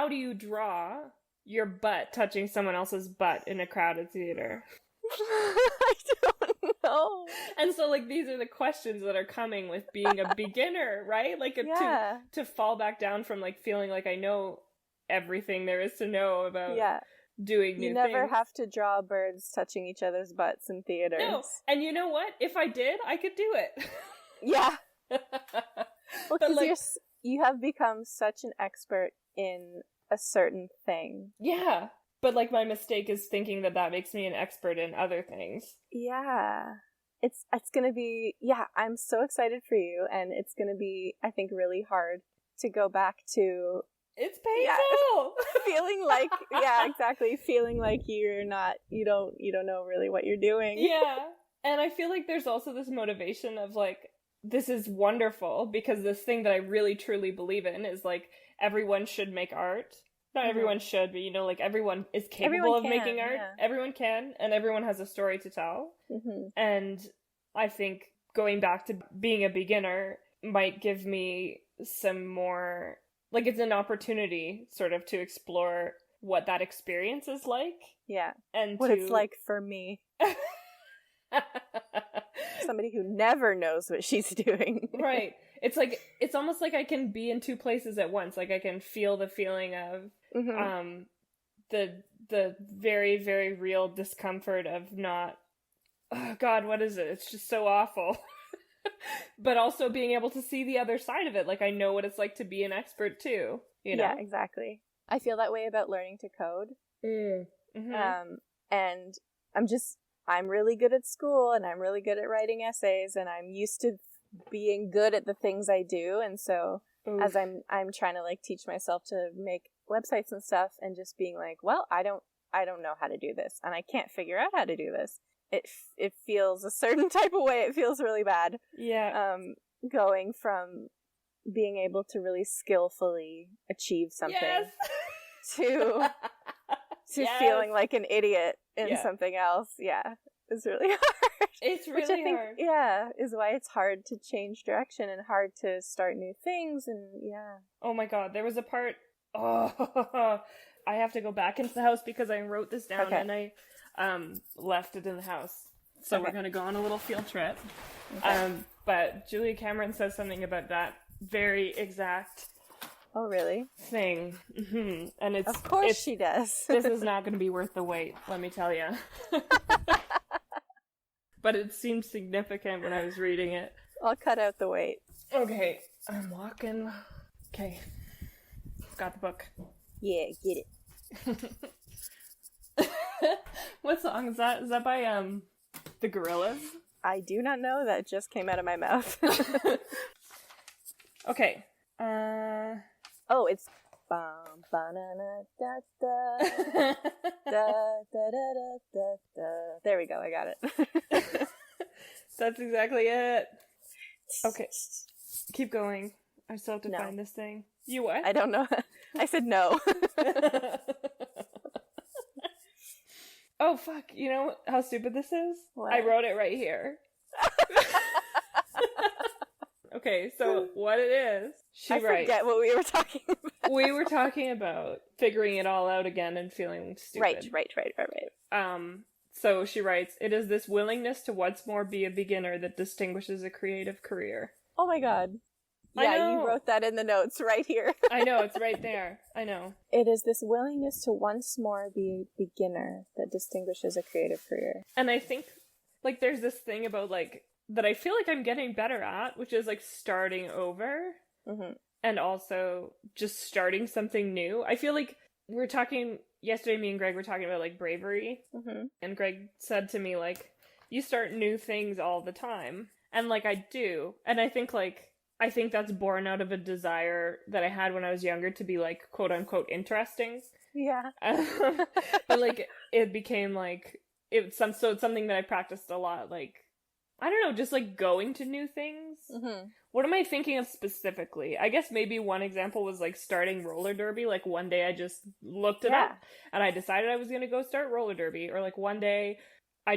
[SPEAKER 1] do you draw your butt touching someone else's butt in a crowded theater?
[SPEAKER 3] I don't know.
[SPEAKER 1] And so like these are the questions that are coming with being a beginner, right? Like to fall back down from like feeling like I know everything there is to know about doing new things.
[SPEAKER 3] You never have to draw birds touching each other's butts in theaters.
[SPEAKER 1] No, and you know what? If I did, I could do it.
[SPEAKER 3] Yeah. Well, because like, you have become such an expert in a certain thing.
[SPEAKER 1] Yeah. But, like, my mistake is thinking that makes me an expert in other things.
[SPEAKER 3] Yeah. It's gonna be, I'm so excited for you, and it's gonna be, I think, really hard to go back to...
[SPEAKER 1] It's painful!
[SPEAKER 3] Feeling like, exactly, feeling like you don't know really what you're doing.
[SPEAKER 1] Yeah. And I feel like there's also this motivation of, like, this is wonderful, because this thing that I really, truly believe in is, like, everyone should make art. Not everyone should, but, you know, like, everyone is capable of making art. Yeah. Everyone can, and everyone has a story to tell. And I think going back to being a beginner might give me some more... Like, it's an opportunity, sort of, to explore what that experience is like. Yeah. And
[SPEAKER 3] what it's like for me. Somebody who never knows what she's doing.
[SPEAKER 1] Right. It's like, it's almost like I can be in two places at once. Like, I can feel the feeling of the very, very real discomfort of not, oh God, what is it? It's just so awful. But also being able to see the other side of it. Like, I know what it's like to be an expert too, you know?
[SPEAKER 3] Yeah, exactly. I feel that way about learning to code. And I'm really good at school, and I'm really good at writing essays, and I'm used to being good at the things I do. And so as I'm trying to like teach myself to make websites and stuff, and just being like, well, I don't know how to do this, and I can't figure out how to do this. It feels a certain type of way. It feels really bad. Yeah. Going from being able to really skillfully achieve something to feeling like an idiot in something else. Yeah. It's really hard.
[SPEAKER 1] It's really
[SPEAKER 3] Which I think,
[SPEAKER 1] hard.
[SPEAKER 3] Yeah, is why it's hard to change direction and hard to start new things. And
[SPEAKER 1] oh my God, there was a part. Oh, I have to go back into the house because I wrote this down and I left it in the house. So we're going to go on a little field trip. But Julia Cameron says something about that very exact
[SPEAKER 3] thing.
[SPEAKER 1] And it's,
[SPEAKER 3] of course she does.
[SPEAKER 1] This is not going to be worth the wait, let me tell you. But it seemed significant when I was reading it.
[SPEAKER 3] I'll cut out the wait.
[SPEAKER 1] Okay, I'm walking. Okay, got the book.
[SPEAKER 3] Yeah, get it.
[SPEAKER 1] What song is that? Is that by the Gorillaz?
[SPEAKER 3] I do not know. That just came out of my mouth.
[SPEAKER 1] Okay.
[SPEAKER 3] Oh, it's bum banana da da da da da da da da. There we go. I got it.
[SPEAKER 1] That's exactly it. Okay, keep going. I still have to find this thing. You what?
[SPEAKER 3] I don't know. I said no.
[SPEAKER 1] Oh, fuck. You know how stupid this is? What? I wrote it right here. Okay, so what it is, I
[SPEAKER 3] forget what we were talking about.
[SPEAKER 1] We were talking about figuring it all out again and feeling stupid.
[SPEAKER 3] Right.
[SPEAKER 1] So she writes, it is this willingness to once more be a beginner that distinguishes a creative career.
[SPEAKER 3] Oh my God. Yeah, you wrote that in the notes right here.
[SPEAKER 1] I know, it's right there. I know.
[SPEAKER 3] It is this willingness to once more be a beginner that distinguishes a creative career.
[SPEAKER 1] And I think, like, there's this thing about, like, that I feel like I'm getting better at, which is, like, starting over. And also just starting something new. I feel like we were talking, yesterday me and Greg were talking about, like, bravery. And Greg said to me, like, you start new things all the time. And, like, I do. And I think, like, I think that's born out of a desire that I had when I was younger to be like quote unquote interesting.
[SPEAKER 3] Yeah.
[SPEAKER 1] But like it became like it's something that I practiced a lot. Like I don't know, just like going to new things.
[SPEAKER 3] Mm-hmm.
[SPEAKER 1] What am I thinking of specifically? I guess maybe one example was like starting roller derby. Like one day I just looked it up and I decided I was going to go start roller derby. Or like one day I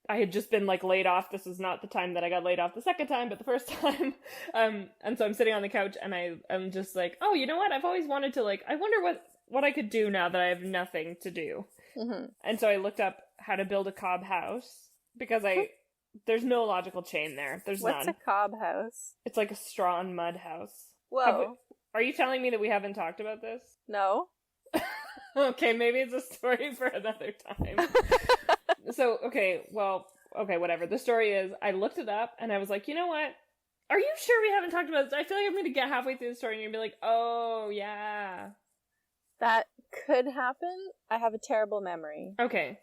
[SPEAKER 1] had just been like laid off. This was not the time that I got laid off the second time, but the first time. And so I'm sitting on the couch and I'm just like, oh, you know what? I've always wanted to like, I wonder what I could do now that I have nothing to do.
[SPEAKER 3] Mm-hmm.
[SPEAKER 1] And so I looked up how to build a cob house because there's no logical chain there. There's
[SPEAKER 3] What's
[SPEAKER 1] none.
[SPEAKER 3] a cob house?
[SPEAKER 1] It's like a straw and mud house.
[SPEAKER 3] Whoa.
[SPEAKER 1] Are you telling me that we haven't talked about this?
[SPEAKER 3] No.
[SPEAKER 1] Okay, maybe it's a story for another time. So, okay, whatever. The story is, I looked it up, and I was like, you know what? Are you sure we haven't talked about this? I feel like I'm going to get halfway through the story, and you're going to be like, oh, yeah.
[SPEAKER 3] That could happen. I have a terrible memory.
[SPEAKER 1] Okay,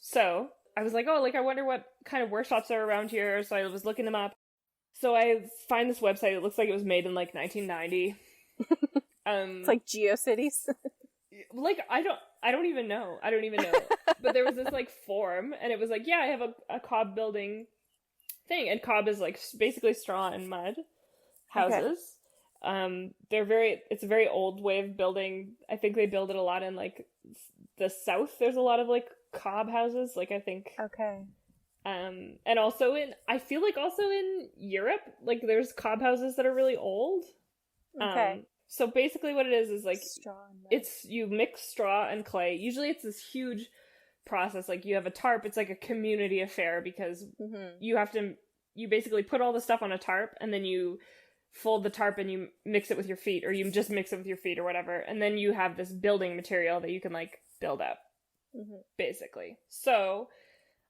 [SPEAKER 1] so I was like, oh, like, I wonder what kind of workshops are around here, so I was looking them up. So I find this website, it looks like it was made in, like, 1990.
[SPEAKER 3] It's like GeoCities.
[SPEAKER 1] Like, I don't even know. But there was this, like, form, and it was like, yeah, I have a cob building thing, and cob is, like, basically straw and mud houses. Okay. It's a very old way of building. I think they build it a lot in, like, the south. There's a lot of, like, cob houses, like, I think.
[SPEAKER 3] Okay.
[SPEAKER 1] And also I feel like also in Europe, like, there's cob houses that are really old.
[SPEAKER 3] Okay.
[SPEAKER 1] So basically what it is like,
[SPEAKER 3] straw and mud.
[SPEAKER 1] It's, you mix straw and clay. Usually it's this huge process. Like, you have a tarp. It's like a community affair because you basically put all the stuff on a tarp and then you fold the tarp and you mix it with your feet, or you just mix it with your feet or whatever. And then you have this building material that you can, like, build up, basically. So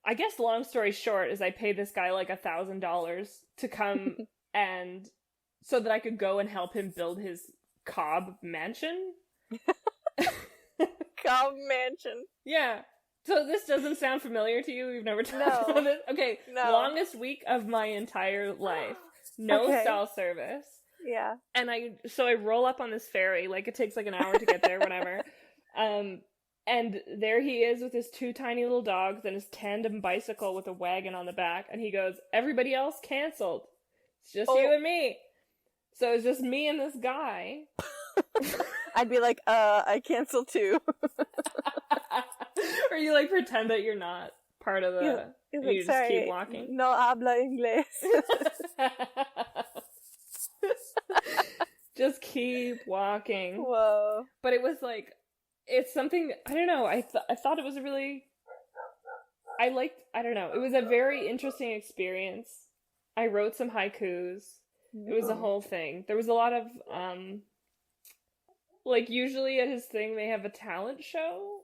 [SPEAKER 1] I guess long story short is I paid this guy like $1,000 to come and so that I could go and help him build his cob mansion.
[SPEAKER 3] Cob mansion.
[SPEAKER 1] Yeah. So this doesn't sound familiar to you? We've never talked about this? Okay. No. Longest week of my entire life. No cell service.
[SPEAKER 3] Yeah.
[SPEAKER 1] And I roll up on this ferry, like it takes like an hour to get there, whatever. And there he is with his two tiny little dogs and his tandem bicycle with a wagon on the back, and he goes, everybody else canceled. It's just you and me. So it's just me and this guy.
[SPEAKER 3] I'd be like, I cancel too.
[SPEAKER 1] Or you, like, pretend that you're not part of the...
[SPEAKER 3] and
[SPEAKER 1] you just keep walking.
[SPEAKER 3] No habla inglés.
[SPEAKER 1] Just keep walking.
[SPEAKER 3] Whoa.
[SPEAKER 1] But it was like... It's something... I don't know. I thought it was a really... I don't know. It was a very interesting experience. I wrote some haikus. It was a whole thing. There was a lot of, like, usually at his thing, they have a talent show.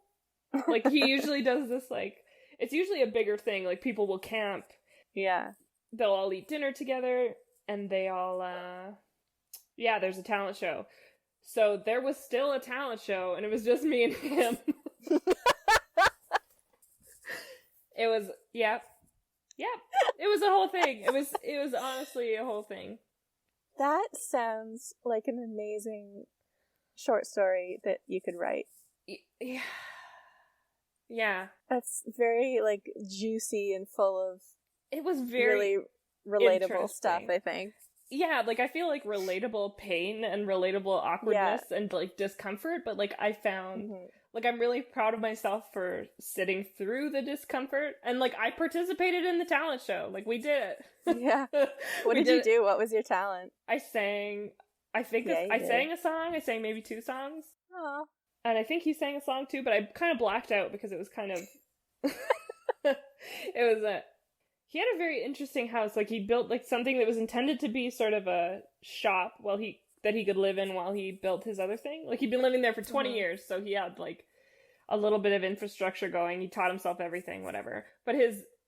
[SPEAKER 1] Like, he usually does this, like, it's usually a bigger thing. Like, people will camp.
[SPEAKER 3] Yeah.
[SPEAKER 1] They'll all eat dinner together, and they all, there's a talent show. So there was still a talent show, and it was just me and him. It was, it was a whole thing. It was honestly a whole thing.
[SPEAKER 3] That sounds like an amazing short story that you could write.
[SPEAKER 1] Yeah. Yeah.
[SPEAKER 3] That's very, like, juicy and full of...
[SPEAKER 1] It was very
[SPEAKER 3] really relatable stuff, I think.
[SPEAKER 1] Yeah, like, I feel like relatable pain and relatable awkwardness and, like, discomfort, but, like, I found... Like, I'm really proud of myself for sitting through the discomfort. And, like, I participated in the talent show. Like, we did it.
[SPEAKER 3] Yeah. What did you do? What was your talent?
[SPEAKER 1] I sang, I sang a song. I sang maybe 2 songs.
[SPEAKER 3] Aww.
[SPEAKER 1] And I think he sang a song too, but I kind of blacked out because it was kind of... He had a very interesting house. Like, he built, like, something that was intended to be sort of a shop that he could live in while he built his other thing. Like, he'd been living there for 20 years, so he had, like, a little bit of infrastructure going. He taught himself everything, whatever. But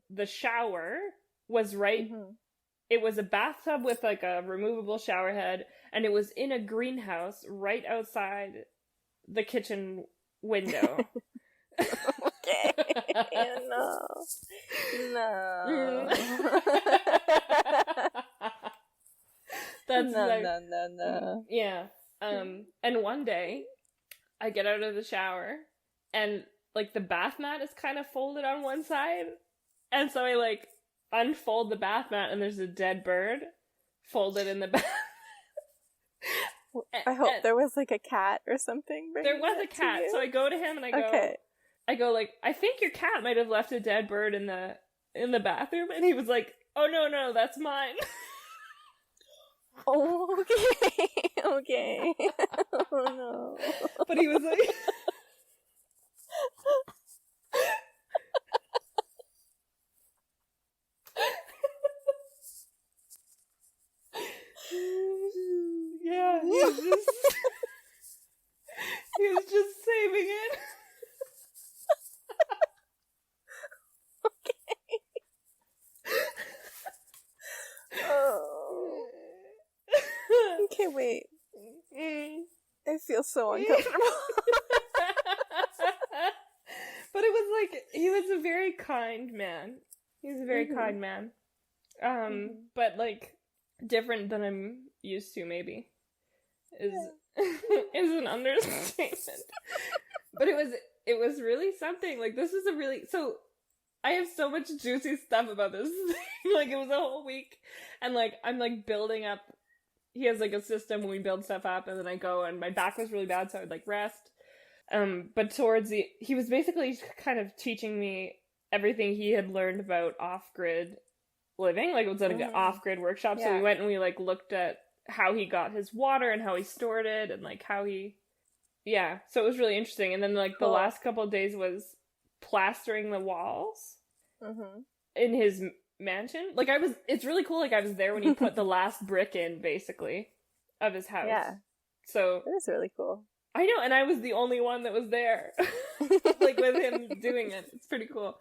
[SPEAKER 1] the shower was it was a bathtub with, like, a removable shower head, and it was in a greenhouse right outside the kitchen window.
[SPEAKER 3] Okay. No.
[SPEAKER 1] That's
[SPEAKER 3] no.
[SPEAKER 1] Yeah. And one day I get out of the shower and like the bath mat is kind of folded on one side. And so I like unfold the bath mat and there's a dead bird folded in the bath.
[SPEAKER 3] I hope there was like a cat or something.
[SPEAKER 1] There was a cat. So I go to him and I go like, I think your cat might have left a dead bird in the bathroom. And he was like, oh no, that's mine.
[SPEAKER 3] Oh, okay. Oh no.
[SPEAKER 1] But he was like yeah, he was just saving it.
[SPEAKER 3] Okay. Oh. Okay, wait. I feel so uncomfortable.
[SPEAKER 1] But it was like, he was a very kind man. He was a very kind man. But like, different than I'm used to, maybe, is an understatement. But it was really something. Like, this is so I have so much juicy stuff about this thing. Like, it was a whole week, and like, I'm like building up. He has like a system when we build stuff up, and then I go, and my back was really bad, so I'd like rest. But he was basically kind of teaching me everything he had learned about off-grid living. Like, it was like an off-grid workshop. So we went and we like looked at how he got his water and how he stored it and like how he, so it was really interesting. And then like the last couple of days was plastering the walls in his mansion. Like, it's really cool. Like, I was there when he put the last brick in, basically, of his house. Yeah. So
[SPEAKER 3] that is really cool.
[SPEAKER 1] I know, and I was the only one that was there, like, with him doing it. It's pretty cool.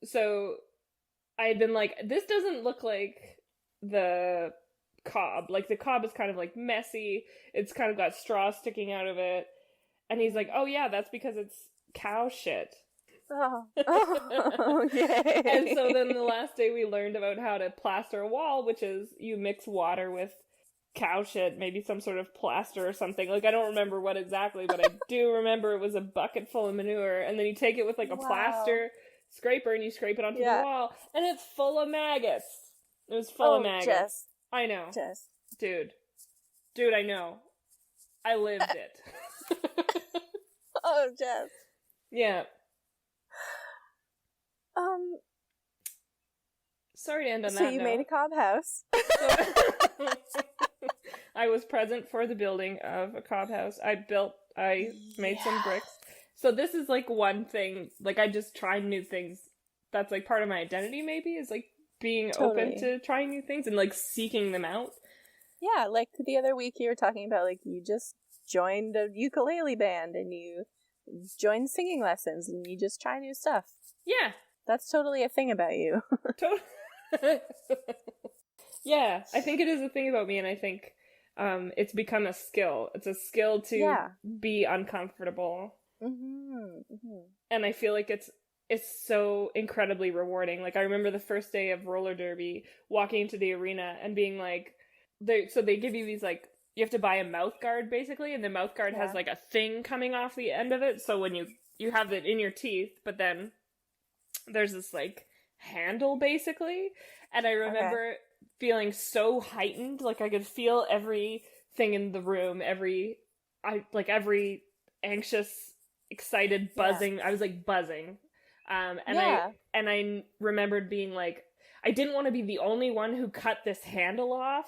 [SPEAKER 1] So I had been like, this doesn't look like the cob. Like, the cob is kind of like messy. It's kind of got straw sticking out of it. And he's like, oh yeah, that's because it's cow shit.
[SPEAKER 3] Oh, okay.
[SPEAKER 1] And so then the last day we learned about how to plaster a wall, which is you mix water with cow shit, maybe some sort of plaster or something. Like, I don't remember what exactly, but I do remember it was a bucket full of manure, and then you take it with like a plaster scraper and you scrape it onto the wall, and it's full of maggots. It was full of maggots.
[SPEAKER 3] Jess.
[SPEAKER 1] I know.
[SPEAKER 3] Jess.
[SPEAKER 1] Dude, I know. I lived it.
[SPEAKER 3] Oh, Jess.
[SPEAKER 1] Yeah. Sorry to end on that.
[SPEAKER 3] So you made a cob house.
[SPEAKER 1] I was present for the building of a cob house. I made some bricks. So this is like one thing, like, I just try new things. That's like part of my identity, maybe, is like being open to trying new things and like seeking them out.
[SPEAKER 3] Yeah, like the other week you were talking about, like, you just joined a ukulele band and you joined singing lessons and you just try new stuff.
[SPEAKER 1] Yeah.
[SPEAKER 3] That's totally a thing about you.
[SPEAKER 1] Yeah, I think it is a thing about me, and I think it's become a skill. It's a skill to be uncomfortable. And I feel like it's so incredibly rewarding. Like, I remember the first day of roller derby, walking into the arena and being like, they give you these, like, you have to buy a mouth guard, basically, and the mouth guard has like a thing coming off the end of it, so when you have it in your teeth, but then there's this like handle, basically, and I remember feeling so heightened. Like, I could feel everything in the room, every anxious, excited buzzing. I was like buzzing. And I remembered being like, I didn't want to be the only one who cut this handle off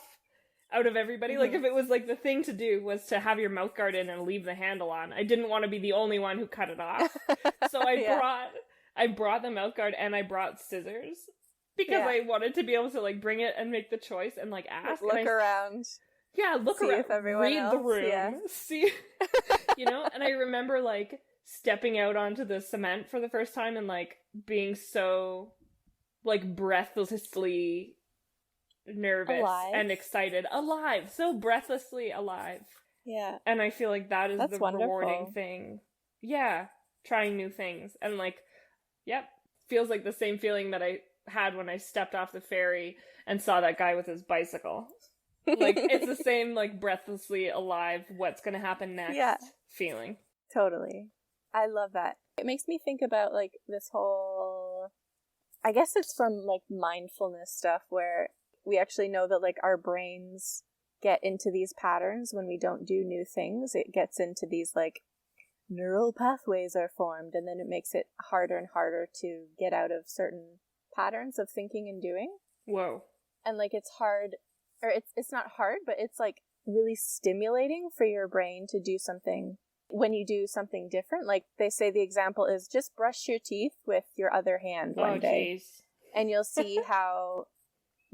[SPEAKER 1] out of everybody. Like, if it was like the thing to do was to have your mouth guard in and leave the handle on, I didn't want to be the only one who cut it off. So I brought the mouth guard and I brought scissors because I wanted to be able to like bring it and make the choice and like ask.
[SPEAKER 3] Look around.
[SPEAKER 1] Yeah, look
[SPEAKER 3] see
[SPEAKER 1] around.
[SPEAKER 3] If everyone
[SPEAKER 1] read
[SPEAKER 3] else,
[SPEAKER 1] the room. See, and I remember like stepping out onto the cement for the first time and like being so like breathlessly nervous and excited. Alive. So breathlessly alive.
[SPEAKER 3] Yeah.
[SPEAKER 1] And I feel like that's the
[SPEAKER 3] wonderful.
[SPEAKER 1] Rewarding thing. Yeah. Trying new things. And like, feels like the same feeling that I had when I stepped off the ferry and saw that guy with his bicycle. Like, it's the same, like, breathlessly alive, what's gonna happen next feeling.
[SPEAKER 3] Totally. I love that. It makes me think about, like, this whole... I guess it's from, like, mindfulness stuff where we actually know that, like, our brains get into these patterns when we don't do new things. It gets into these, like, neural pathways are formed, and then it makes it harder and harder to get out of certain patterns of thinking and doing.
[SPEAKER 1] Whoa.
[SPEAKER 3] And, like, it's hard, or it's not hard, but it's, like, really stimulating for your brain to do something when you do something different. Like, they say the example is just brush your teeth with your other hand one day.
[SPEAKER 1] Geez.
[SPEAKER 3] And you'll see how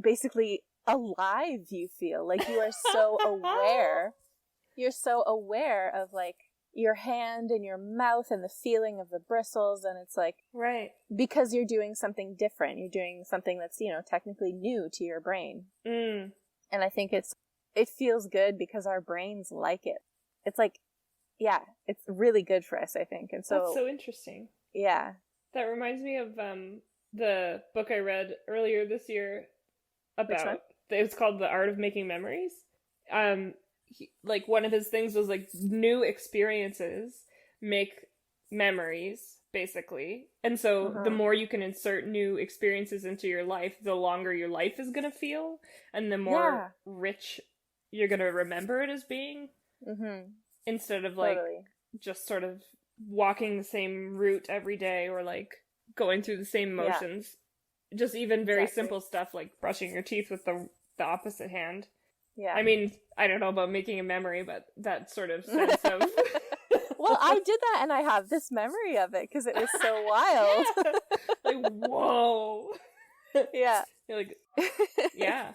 [SPEAKER 3] basically alive you feel. Like, you are so aware. You're so aware of, like, your hand and your mouth and the feeling of the bristles, and it's like,
[SPEAKER 1] right,
[SPEAKER 3] because you're doing something different. You're doing something that's, you know, technically new to your brain. And I think it feels good because our brains like it. It's like, yeah, it's really good for us, I think. And so
[SPEAKER 1] that's so interesting.
[SPEAKER 3] Yeah.
[SPEAKER 1] That reminds me of the book I read earlier this year about, it was called The Art of Making Memories. Like, one of his things was, like, new experiences make memories, basically. And so the more you can insert new experiences into your life, the longer your life is going to feel, and the more rich you're going to remember it as being. Instead of, like, just sort of walking the same route every day, or, like, going through the same motions. Just even very simple stuff like brushing your teeth with the opposite hand. Yeah. I mean, I don't know about making a memory, but that sort of sense of...
[SPEAKER 3] Well, I did that, and I have this memory of it, because it was so wild.
[SPEAKER 1] Like, whoa.
[SPEAKER 3] Yeah.
[SPEAKER 1] You're like, yeah.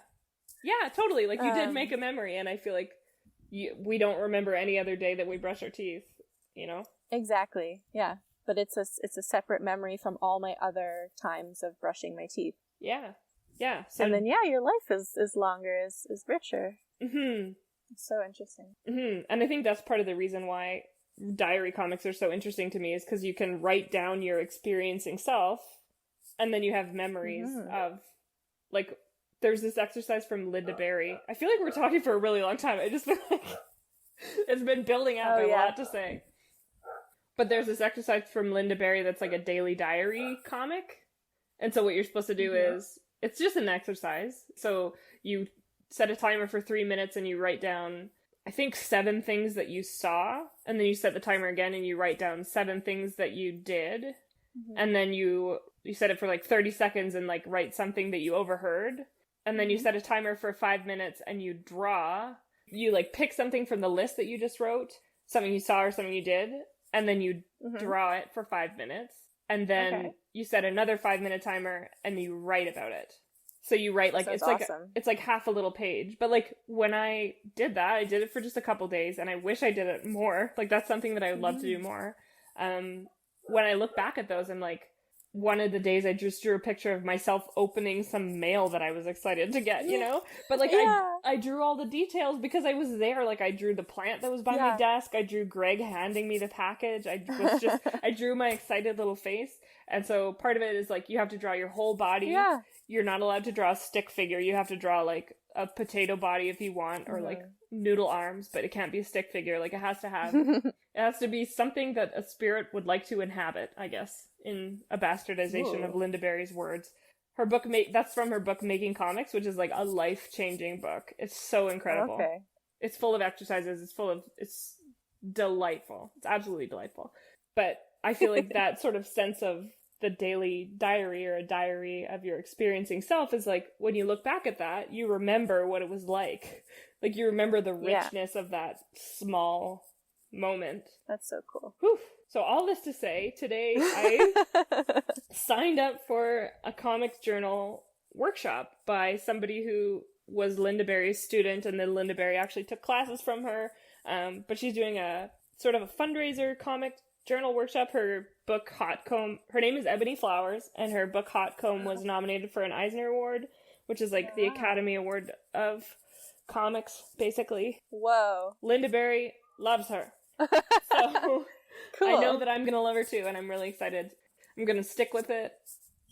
[SPEAKER 1] Yeah, totally. Like, you did make a memory, and I feel like we don't remember any other day that we brush our teeth, you know?
[SPEAKER 3] Exactly, yeah. But it's a separate memory from all my other times of brushing my teeth.
[SPEAKER 1] Yeah. Yeah. So,
[SPEAKER 3] and then, your life is longer, is richer. It's so interesting.
[SPEAKER 1] And I think that's part of the reason why diary comics are so interesting to me, is because you can write down your experiencing self, and then you have memories of, like, there's this exercise from Lynda Barry. I feel like we're talking for a really long time. I just feel like it's been building up. I have a lot to say. But there's this exercise from Lynda Barry that's like a daily diary comic. And so what you're supposed to do is, it's just an exercise. So you set a timer for 3 minutes and you write down, I think, 7 things that you saw. And then you set the timer again and you write down 7 things that you did. And then you set it for like 30 seconds and, like, write something that you overheard. And then you set a timer for 5 minutes and you draw. You, like, pick something from the list that you just wrote, something you saw or something you did, and then you draw it for 5 minutes. And then you set another 5-minute timer and you write about it. So you write, like, it's like half a little page. But, like, when I did that, I did it for just a couple days, and I wish I did it more. Like, that's something that I would love to do more. When I look back at those, I'm like, one of the days I just drew a picture of myself opening some mail that I was excited to get, you know? But, like, I drew all the details because I was there. Like, I drew the plant that was by my desk. I drew Greg handing me the package. I drew my excited little face. And so part of it is, like, you have to draw your whole body. Yeah. You're not allowed to draw a stick figure. You have to draw, like, a potato body if you want, or, like, noodle arms, but it can't be a stick figure. Like, it has to be something that a spirit would like to inhabit, I guess, in a bastardization of Lynda Barry's words. Her book, that's from her book Making Comics, which is, like, a life-changing book. It's so incredible. Okay. It's full of exercises. It's delightful. It's absolutely delightful. But I feel like that sort of sense of the daily diary, or a diary of your experiencing self, is like, when you look back at that, you remember what it was like. Like, you remember the richness of that small moment.
[SPEAKER 3] That's so cool.
[SPEAKER 1] Whew. So all this to say, today I signed up for a comics journal workshop by somebody who was Lynda Barry's student, and then Lynda Barry actually took classes from her. But she's doing a sort of a fundraiser comic journal workshop. Her book Hot Comb, her name is Ebony Flowers, and her book Hot Comb was nominated for an Eisner Award, which is like the Academy Award of comics, basically.
[SPEAKER 3] Whoa.
[SPEAKER 1] Lynda Barry loves her. So cool. I know that I'm gonna love her too, and I'm really excited. I'm gonna stick with it,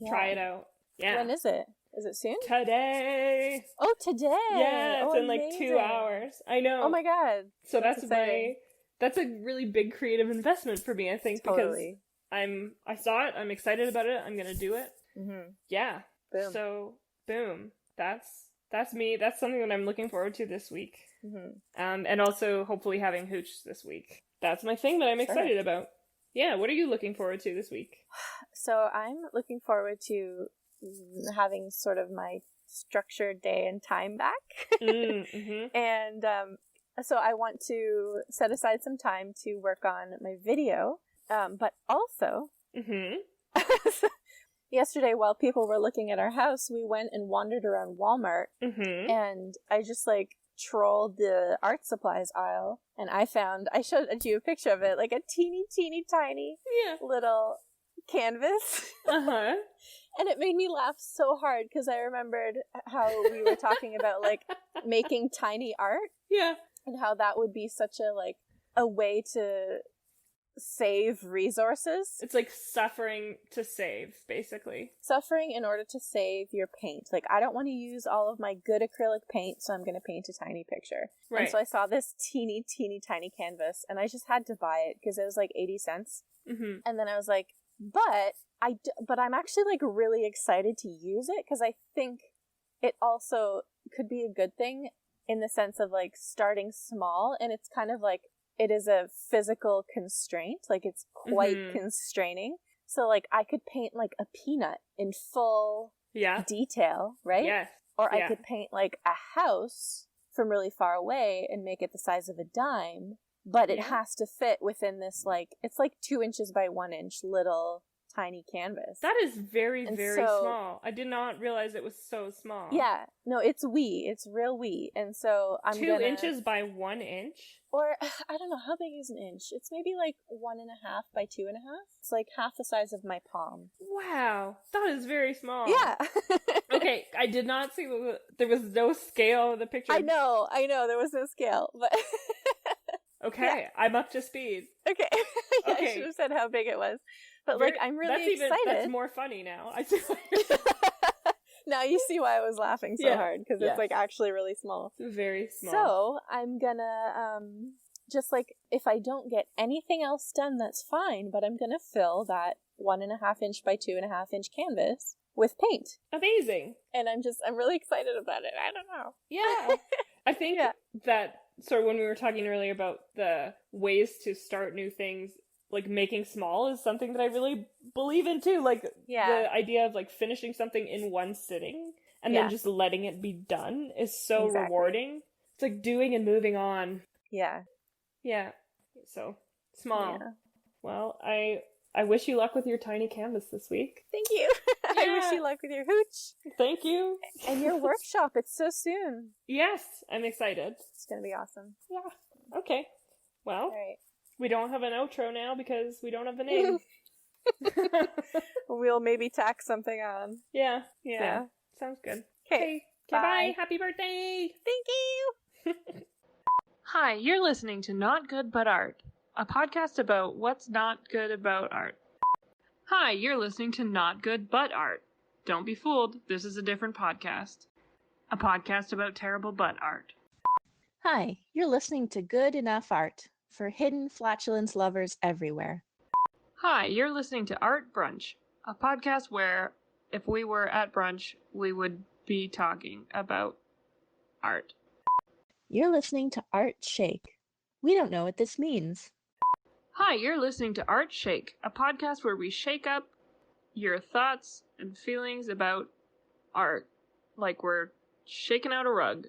[SPEAKER 1] try it out. Yeah.
[SPEAKER 3] When is it? Is it soon?
[SPEAKER 1] Today.
[SPEAKER 3] Oh, today.
[SPEAKER 1] Yeah, it's in like
[SPEAKER 3] amazing.
[SPEAKER 1] 2 hours. I know.
[SPEAKER 3] Oh my god.
[SPEAKER 1] So
[SPEAKER 3] that's exciting.
[SPEAKER 1] that's a really big creative investment for me, I think,
[SPEAKER 3] Totally.
[SPEAKER 1] because I saw it, I'm excited about it, I'm gonna do it.
[SPEAKER 3] Mm-hmm.
[SPEAKER 1] Yeah.
[SPEAKER 3] Boom.
[SPEAKER 1] So, boom. That's me. That's something that I'm looking forward to this week.
[SPEAKER 2] Mm-hmm.
[SPEAKER 1] And also hopefully having hooch this week. That's my thing that I'm excited about. Yeah, what are you looking forward to this week?
[SPEAKER 3] So I'm looking forward to having sort of my structured day and time back.
[SPEAKER 1] Mm-hmm.
[SPEAKER 3] And so I want to set aside some time to work on my video. But also, yesterday while people were looking at our house, we went and wandered around Walmart. And I just like trolled the art supplies aisle, and I showed you a picture of it, like a teeny tiny little canvas. And it made me laugh so hard because I remembered how we were talking about like making tiny art, and how that would be such a way to save resources.
[SPEAKER 1] It's like suffering to save, basically.
[SPEAKER 3] Suffering in order to save your paint. Like, I don't want to use all of my good acrylic paint, so I'm going to paint a tiny picture.
[SPEAKER 1] Right.
[SPEAKER 3] And so I saw this teeny tiny canvas, and I just had to buy it because it was like 80 cents. And then I was like, but I'm actually like really excited to use it because I think it also could be a good thing in the sense of like starting small, and it's kind of like it is a physical constraint, like it's quite constraining. So like I could paint like a peanut in full detail, right?
[SPEAKER 1] Yes.
[SPEAKER 3] Or I could paint like a house from really far away and make it the size of a dime, but it has to fit within this like, it's like 2 inches by 1 inch little tiny canvas.
[SPEAKER 1] That is very small. I did not realize it was so small.
[SPEAKER 3] Yeah. No, it's wee. It's real wee. And so I'm
[SPEAKER 1] 2 inches by 1 inch?
[SPEAKER 3] Or, I don't know, how big is an inch? It's maybe like 1.5 by 2.5. It's like half the size of my palm.
[SPEAKER 1] Wow. That is very small.
[SPEAKER 3] Yeah.
[SPEAKER 1] Okay, I did not see there was no scale of the picture.
[SPEAKER 3] I know, there was no scale, but...
[SPEAKER 1] Okay, I'm up to speed.
[SPEAKER 3] Okay.
[SPEAKER 1] Okay.
[SPEAKER 3] I should have said how big it was. But like, I'm really excited.
[SPEAKER 1] That's more funny now. I see.
[SPEAKER 3] Now you see why I was laughing so hard, because it's like actually really small.
[SPEAKER 1] It's very small.
[SPEAKER 3] So I'm gonna just like, if I don't get anything else done, that's fine. But I'm gonna fill that 1.5 inch by 2.5 inch canvas with paint.
[SPEAKER 1] Amazing.
[SPEAKER 3] And I'm really excited about it. I don't know.
[SPEAKER 1] Yeah. I think that, so when we were talking earlier about the ways to start new things, like making small is something that I really believe in too. Like the idea of like finishing something in one sitting and then just letting it be done is so rewarding. It's like doing and moving on. Yeah. Yeah. So small. Yeah. Well, I wish you luck with your tiny canvas this week.
[SPEAKER 3] Thank you. I wish you luck with your hooch.
[SPEAKER 1] Thank you.
[SPEAKER 3] And your workshop. It's so soon.
[SPEAKER 1] Yes. I'm excited.
[SPEAKER 3] It's going to be awesome.
[SPEAKER 1] Yeah. Okay. Well.
[SPEAKER 3] All right.
[SPEAKER 1] We don't have an outro now because we don't have a name.
[SPEAKER 3] We'll maybe tack something on.
[SPEAKER 1] Yeah. Sounds good.
[SPEAKER 3] Okay.
[SPEAKER 1] Bye. Happy birthday.
[SPEAKER 3] Thank you.
[SPEAKER 1] Hi, you're listening to Not Good But Art, a podcast about what's not good about art. Hi, you're listening to Not Good But Art. Don't be fooled, this is a different podcast. A podcast about terrible butt art.
[SPEAKER 2] Hi, you're listening to Good Enough Art, for hidden flatulence lovers everywhere.
[SPEAKER 1] Hi, you're listening to Art Brunch, a podcast where, if we were at brunch, we would be talking about art.
[SPEAKER 2] You're listening to Art Shake. We don't know what this means.
[SPEAKER 1] Hi, you're listening to Art Shake, a podcast where we shake up your thoughts and feelings about art, like we're shaking out a rug.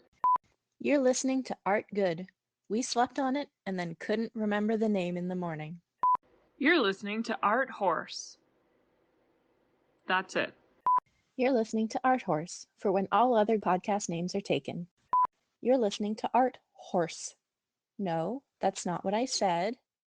[SPEAKER 2] You're listening to Art Good. We slept on it and then couldn't remember the name in the morning.
[SPEAKER 1] You're listening to Art Horse. That's it.
[SPEAKER 2] You're listening to Art Horse, for when all other podcast names are taken. You're listening to Art Horse. No, that's not what I said.